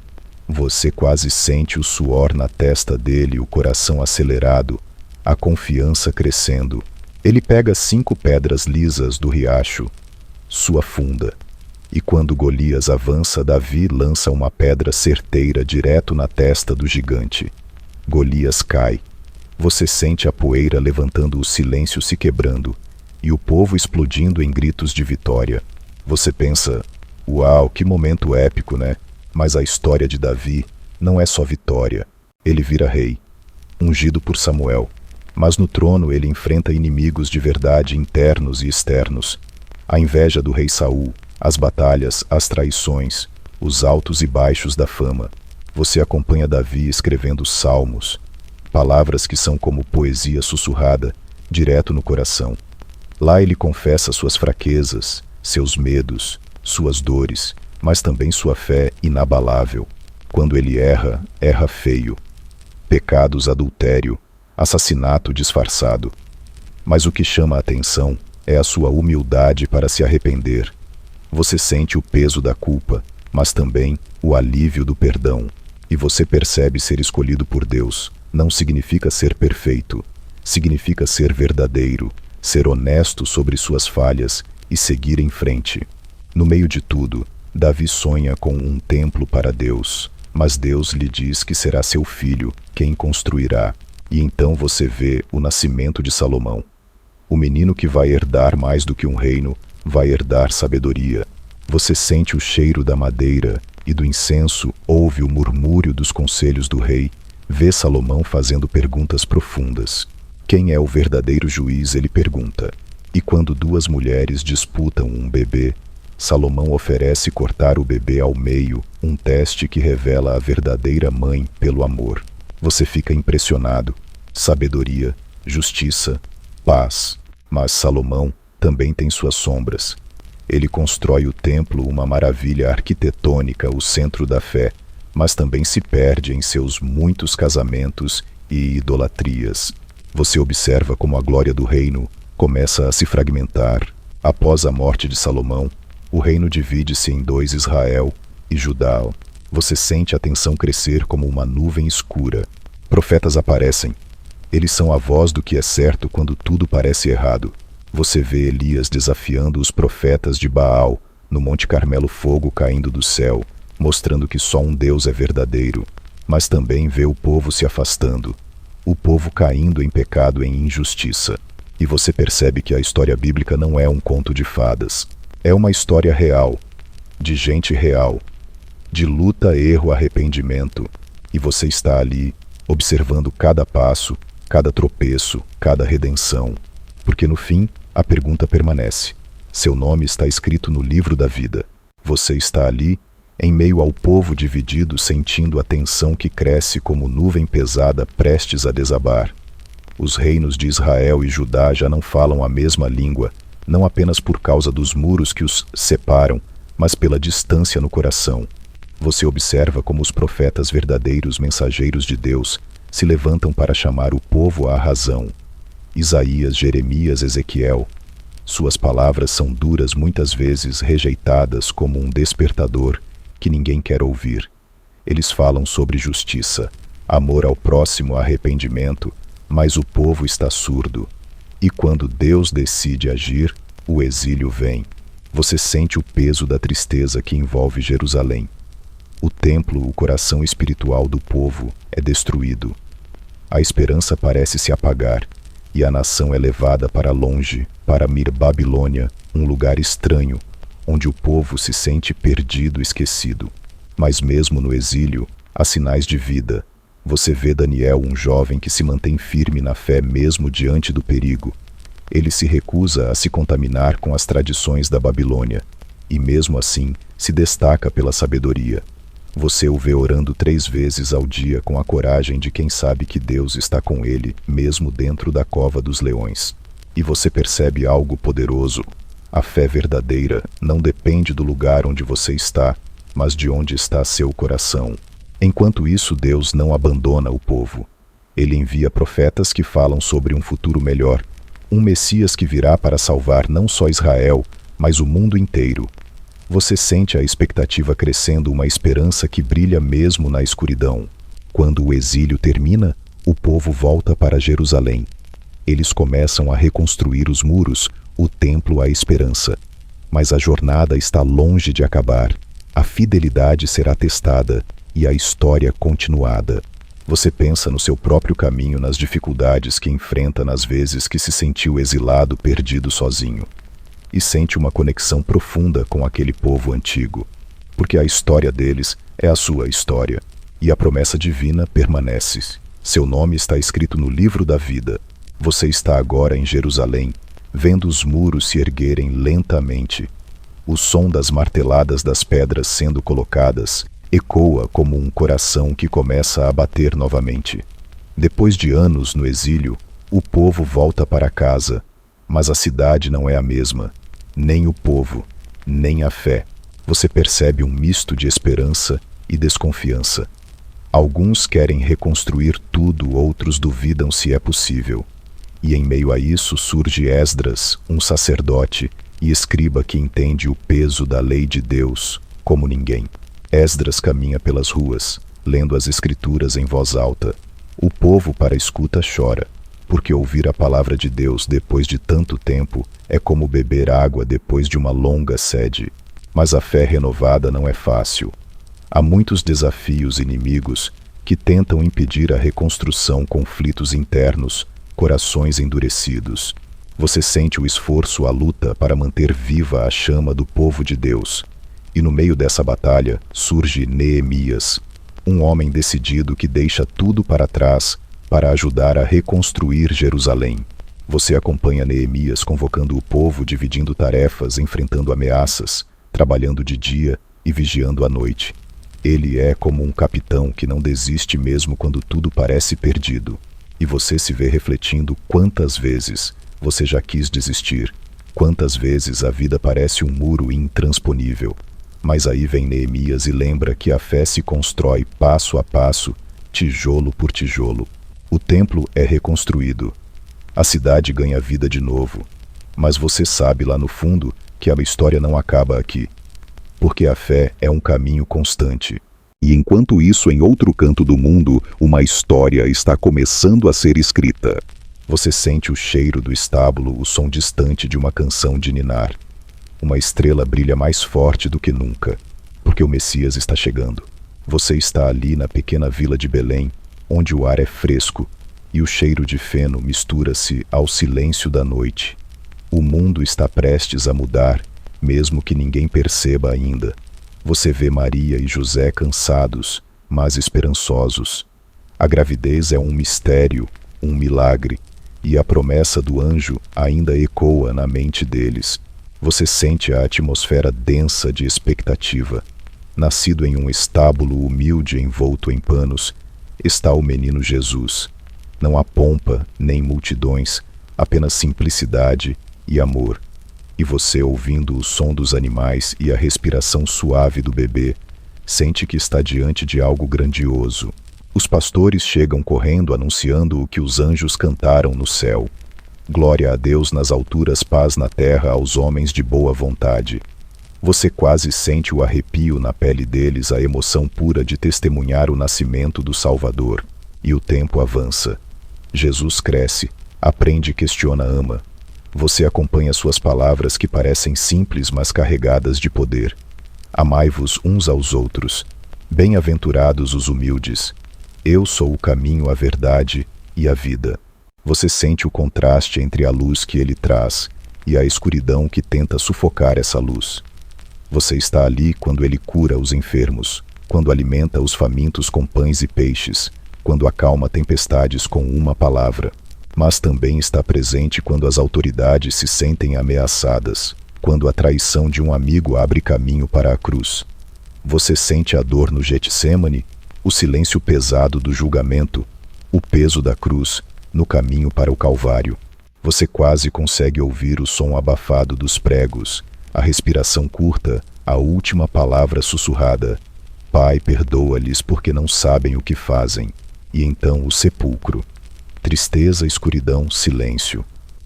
Você quase sente o suor na testa dele, o coração acelerado, a confiança crescendo. Ele pega 5 pedras lisas do riacho, sua funda. E quando Golias avança, Davi lança uma pedra certeira direto na testa do gigante. Golias cai. Você sente a poeira levantando, o silêncio se quebrando, e o povo explodindo em gritos de vitória. Você pensa, uau, que momento épico, né? Mas a história de Davi não é só vitória. Ele vira rei, ungido por Samuel. Mas no trono ele enfrenta inimigos de verdade, internos e externos. A inveja do rei Saul, as batalhas, as traições, os altos e baixos da fama. Você acompanha Davi escrevendo salmos, palavras que são como poesia sussurrada, direto no coração. Lá ele confessa suas fraquezas, seus medos, suas dores, mas também sua fé inabalável. Quando ele erra, erra feio. Pecados, adultério, assassinato disfarçado. Mas o que chama a atenção é a sua humildade para se arrepender. Você sente o peso da culpa, mas também o alívio do perdão. E você percebe ser escolhido por Deus não significa ser perfeito, significa ser verdadeiro, ser honesto sobre suas falhas e seguir em frente. No meio de tudo, Davi sonha com um templo para Deus, mas Deus lhe diz que será seu filho quem construirá. E então você vê o nascimento de Salomão. O menino que vai herdar mais do que um reino, vai herdar sabedoria. Você sente o cheiro da madeira e do incenso, ouve o murmúrio dos conselhos do rei, vê Salomão fazendo perguntas profundas. Quem é o verdadeiro juiz, ele pergunta. E quando 2 mulheres disputam um bebê, Salomão oferece cortar o bebê ao meio, um teste que revela a verdadeira mãe pelo amor. Você fica impressionado. Sabedoria, justiça, paz. Mas Salomão também tem suas sombras. Ele constrói o templo, uma maravilha arquitetônica, o centro da fé, mas também se perde em seus muitos casamentos e idolatrias. Você observa como a glória do reino começa a se fragmentar. Após a morte de Salomão, o reino divide-se em 2, Israel e Judá. Você sente a tensão crescer como uma nuvem escura. Profetas aparecem. Eles são a voz do que é certo quando tudo parece errado. Você vê Elias desafiando os profetas de Baal, no Monte Carmelo, fogo caindo do céu, mostrando que só um Deus é verdadeiro. Mas também vê o povo se afastando, o povo caindo em pecado, em injustiça. E você percebe que a história bíblica não é um conto de fadas. É uma história real, de gente real, de luta, erro, arrependimento. E você está ali, observando cada passo, cada tropeço, cada redenção. Porque no fim, a pergunta permanece. Seu nome está escrito no livro da vida. Você está ali, em meio ao povo dividido, sentindo a tensão que cresce como nuvem pesada prestes a desabar. Os reinos de Israel e Judá já não falam a mesma língua, não apenas por causa dos muros que os separam, mas pela distância no coração. Você observa como os profetas, verdadeiros mensageiros de Deus, se levantam para chamar o povo à razão. Isaías, Jeremias, Ezequiel. Suas palavras são duras, muitas vezes rejeitadas como um despertador que ninguém quer ouvir. Eles falam sobre justiça, amor ao próximo, arrependimento, mas o povo está surdo. E quando Deus decide agir, o exílio vem. Você sente o peso da tristeza que envolve Jerusalém. O templo, o coração espiritual do povo, é destruído. A esperança parece se apagar, e a nação é levada para longe, para Babilônia, um lugar estranho, onde o povo se sente perdido, esquecido. Mas mesmo no exílio, há sinais de vida. Você vê Daniel, um jovem que se mantém firme na fé mesmo diante do perigo. Ele se recusa a se contaminar com as tradições da Babilônia, e mesmo assim se destaca pela sabedoria. Você o vê orando 3 vezes ao dia com a coragem de quem sabe que Deus está com ele, mesmo dentro da cova dos leões. E você percebe algo poderoso. A fé verdadeira não depende do lugar onde você está, mas de onde está seu coração. Enquanto isso, Deus não abandona o povo. Ele envia profetas que falam sobre um futuro melhor, Um Messias que virá para salvar não só Israel, mas o mundo inteiro. Você sente a expectativa crescendo, uma esperança que brilha mesmo na escuridão. Quando o exílio termina, o povo volta para Jerusalém. Eles começam a reconstruir os muros, o templo, a esperança. Mas a jornada está longe de acabar. A fidelidade será testada e a história continuada. Você pensa no seu próprio caminho, nas dificuldades que enfrenta, nas vezes que se sentiu exilado, perdido, sozinho. E sente uma conexão profunda com aquele povo antigo, porque a história deles é a sua história, e a promessa divina permanece. Seu nome está escrito no livro da vida. Você está agora em Jerusalém, vendo os muros se erguerem lentamente. O som das marteladas das pedras sendo colocadas ecoa como um coração que começa a bater novamente. Depois de anos no exílio, o povo volta para casa, mas a cidade não é a mesma, nem o povo, nem a fé. Você percebe um misto de esperança e desconfiança. Alguns querem reconstruir tudo, outros duvidam se é possível. E em meio a isso surge Esdras, um sacerdote e escriba que entende o peso da lei de Deus como ninguém. Esdras caminha pelas ruas, lendo as escrituras em voz alta. O povo para a escuta chora, porque ouvir a palavra de Deus depois de tanto tempo é como beber água depois de uma longa sede. Mas a fé renovada não é fácil. Há muitos desafios inimigos que tentam impedir a reconstrução, conflitos internos, corações endurecidos. Você sente o esforço, a luta para manter viva a chama do povo de Deus. E no meio dessa batalha surge Neemias, um homem decidido que deixa tudo para trás para ajudar a reconstruir Jerusalém. Você acompanha Neemias convocando o povo, dividindo tarefas, enfrentando ameaças, trabalhando de dia e vigiando à noite. Ele é como um capitão que não desiste mesmo quando tudo parece perdido. E você se vê refletindo quantas vezes você já quis desistir, quantas vezes a vida parece um muro intransponível. Mas aí vem Neemias e lembra que a fé se constrói passo a passo, tijolo por tijolo. O templo é reconstruído. A cidade ganha vida de novo. Mas você sabe lá no fundo que a história não acaba aqui. Porque a fé é um caminho constante. E enquanto isso, em outro canto do mundo, uma história está começando a ser escrita. Você sente o cheiro do estábulo, o som distante de uma canção de ninar. Uma estrela brilha mais forte do que nunca, porque o Messias está chegando. Você está ali na pequena vila de Belém, onde o ar é fresco e o cheiro de feno mistura-se ao silêncio da noite. O mundo está prestes a mudar, mesmo que ninguém perceba ainda. Você vê Maria e José cansados, mas esperançosos. A gravidez é um mistério, um milagre, e a promessa do anjo ainda ecoa na mente deles. Você sente a atmosfera densa de expectativa. Nascido em um estábulo humilde envolto em panos, está o menino Jesus. Não há pompa nem multidões, apenas simplicidade e amor. E você, ouvindo o som dos animais e a respiração suave do bebê, sente que está diante de algo grandioso. Os pastores chegam correndo anunciando o que os anjos cantaram no céu. Glória a Deus nas alturas, paz na terra aos homens de boa vontade. Você quase sente o arrepio na pele deles, a emoção pura de testemunhar o nascimento do Salvador. E o tempo avança. Jesus cresce, aprende, questiona, ama. Você acompanha suas palavras que parecem simples, mas carregadas de poder. Amai-vos uns aos outros. Bem-aventurados os humildes. Eu sou o caminho, a verdade e a vida. Você sente o contraste entre a luz que ele traz e a escuridão que tenta sufocar essa luz. Você está ali quando ele cura os enfermos, quando alimenta os famintos com pães e peixes, quando acalma tempestades com uma palavra. Mas também está presente quando as autoridades se sentem ameaçadas, quando a traição de um amigo abre caminho para a cruz. Você sente a dor no Getsêmani, o silêncio pesado do julgamento, o peso da cruz no caminho para o Calvário. Você quase consegue ouvir o som abafado dos pregos, a respiração curta, a última palavra sussurrada. Pai, perdoa-lhes porque não sabem o que fazem. E então o sepulcro. Tristeza, escuridão, silêncio.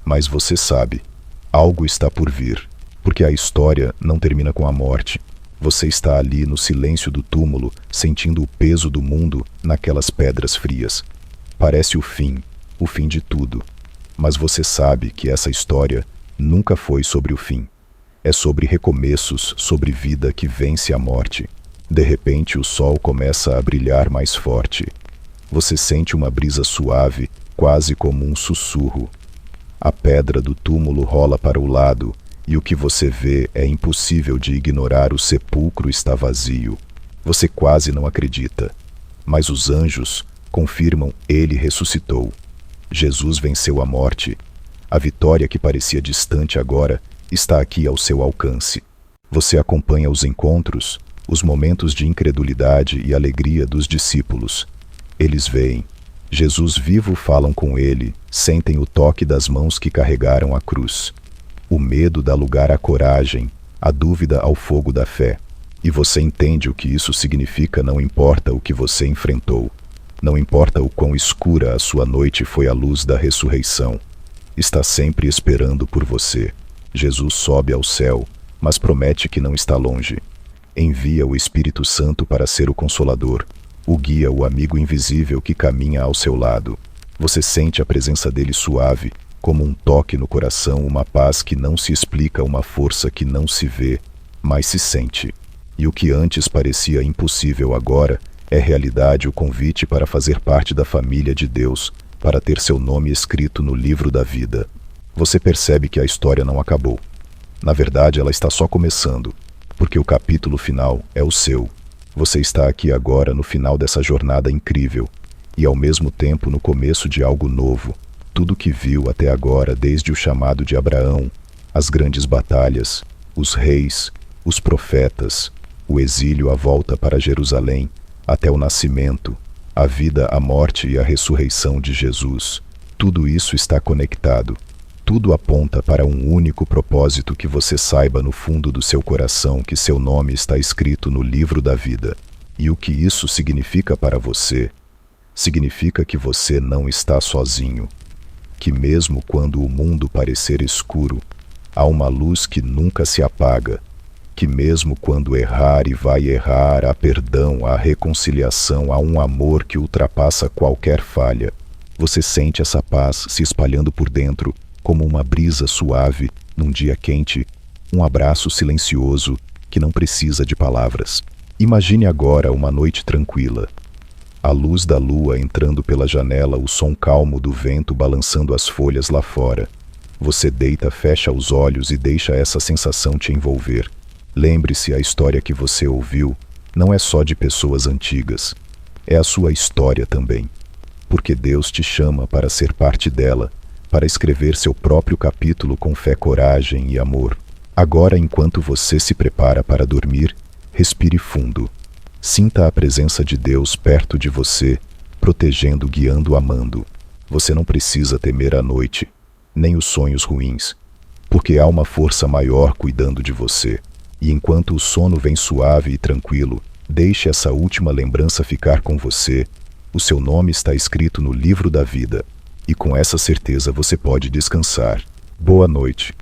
Mas você sabe, algo está por vir, porque a história não termina com a morte. Você está ali no silêncio do túmulo, sentindo o peso do mundo naquelas pedras frias. Parece o fim de tudo. Mas você sabe que essa história nunca foi sobre o fim. É sobre recomeços, sobre vida que vence a morte. De repente o sol começa a brilhar mais forte. Você sente uma brisa suave, quase como um sussurro. A pedra do túmulo rola para o lado, e o que você vê é impossível de ignorar. O sepulcro está vazio. Você quase não acredita. Mas os anjos confirmam: ele ressuscitou. Jesus venceu a morte. A vitória que parecia distante agora está aqui ao seu alcance. Você acompanha os encontros, os momentos de incredulidade e alegria dos discípulos. Eles veem Jesus vivo, falam com ele, sentem o toque das mãos que carregaram a cruz. O medo dá lugar à coragem, a dúvida ao fogo da fé. E você entende o que isso significa. Não importa o que você enfrentou. Não importa o quão escura a sua noite foi, a luz da ressurreição está sempre esperando por você. Jesus sobe ao céu, mas promete que não está longe. Envia o Espírito Santo para ser o Consolador, o guia, o amigo invisível que caminha ao seu lado. Você sente a presença dele suave, como um toque no coração, uma paz que não se explica, uma força que não se vê, mas se sente. E o que antes parecia impossível agora é realidade, o convite para fazer parte da família de Deus, para ter seu nome escrito no livro da vida. Você percebe que a história não acabou. Na verdade, ela está só começando, porque o capítulo final é o seu. Você está aqui agora no final dessa jornada incrível, e ao mesmo tempo no começo de algo novo. Tudo que viu até agora, desde o chamado de Abraão, as grandes batalhas, os reis, os profetas, o exílio, a volta para Jerusalém, até o nascimento, a vida, a morte e a ressurreição de Jesus. Tudo isso está conectado. Tudo aponta para um único propósito: que você saiba no fundo do seu coração que seu nome está escrito no livro da vida. E o que isso significa para você? Significa que você não está sozinho. Que mesmo quando o mundo parecer escuro, há uma luz que nunca se apaga. Que mesmo quando errar e vai errar, há perdão, há reconciliação, há um amor que ultrapassa qualquer falha. Você sente essa paz se espalhando por dentro, como uma brisa suave num dia quente, um abraço silencioso que não precisa de palavras. Imagine agora uma noite tranquila. A luz da lua entrando pela janela, o som calmo do vento balançando as folhas lá fora. Você deita, fecha os olhos e deixa essa sensação te envolver. Lembre-se, a história que você ouviu não é só de pessoas antigas. É a sua história também. Porque Deus te chama para ser parte dela, para escrever seu próprio capítulo com fé, coragem e amor. Agora, enquanto você se prepara para dormir, respire fundo. Sinta a presença de Deus perto de você, protegendo, guiando, amando. Você não precisa temer a noite, nem os sonhos ruins, porque há uma força maior cuidando de você. E enquanto o sono vem suave e tranquilo, deixe essa última lembrança ficar com você. O seu nome está escrito no livro da vida. E com essa certeza você pode descansar. Boa noite.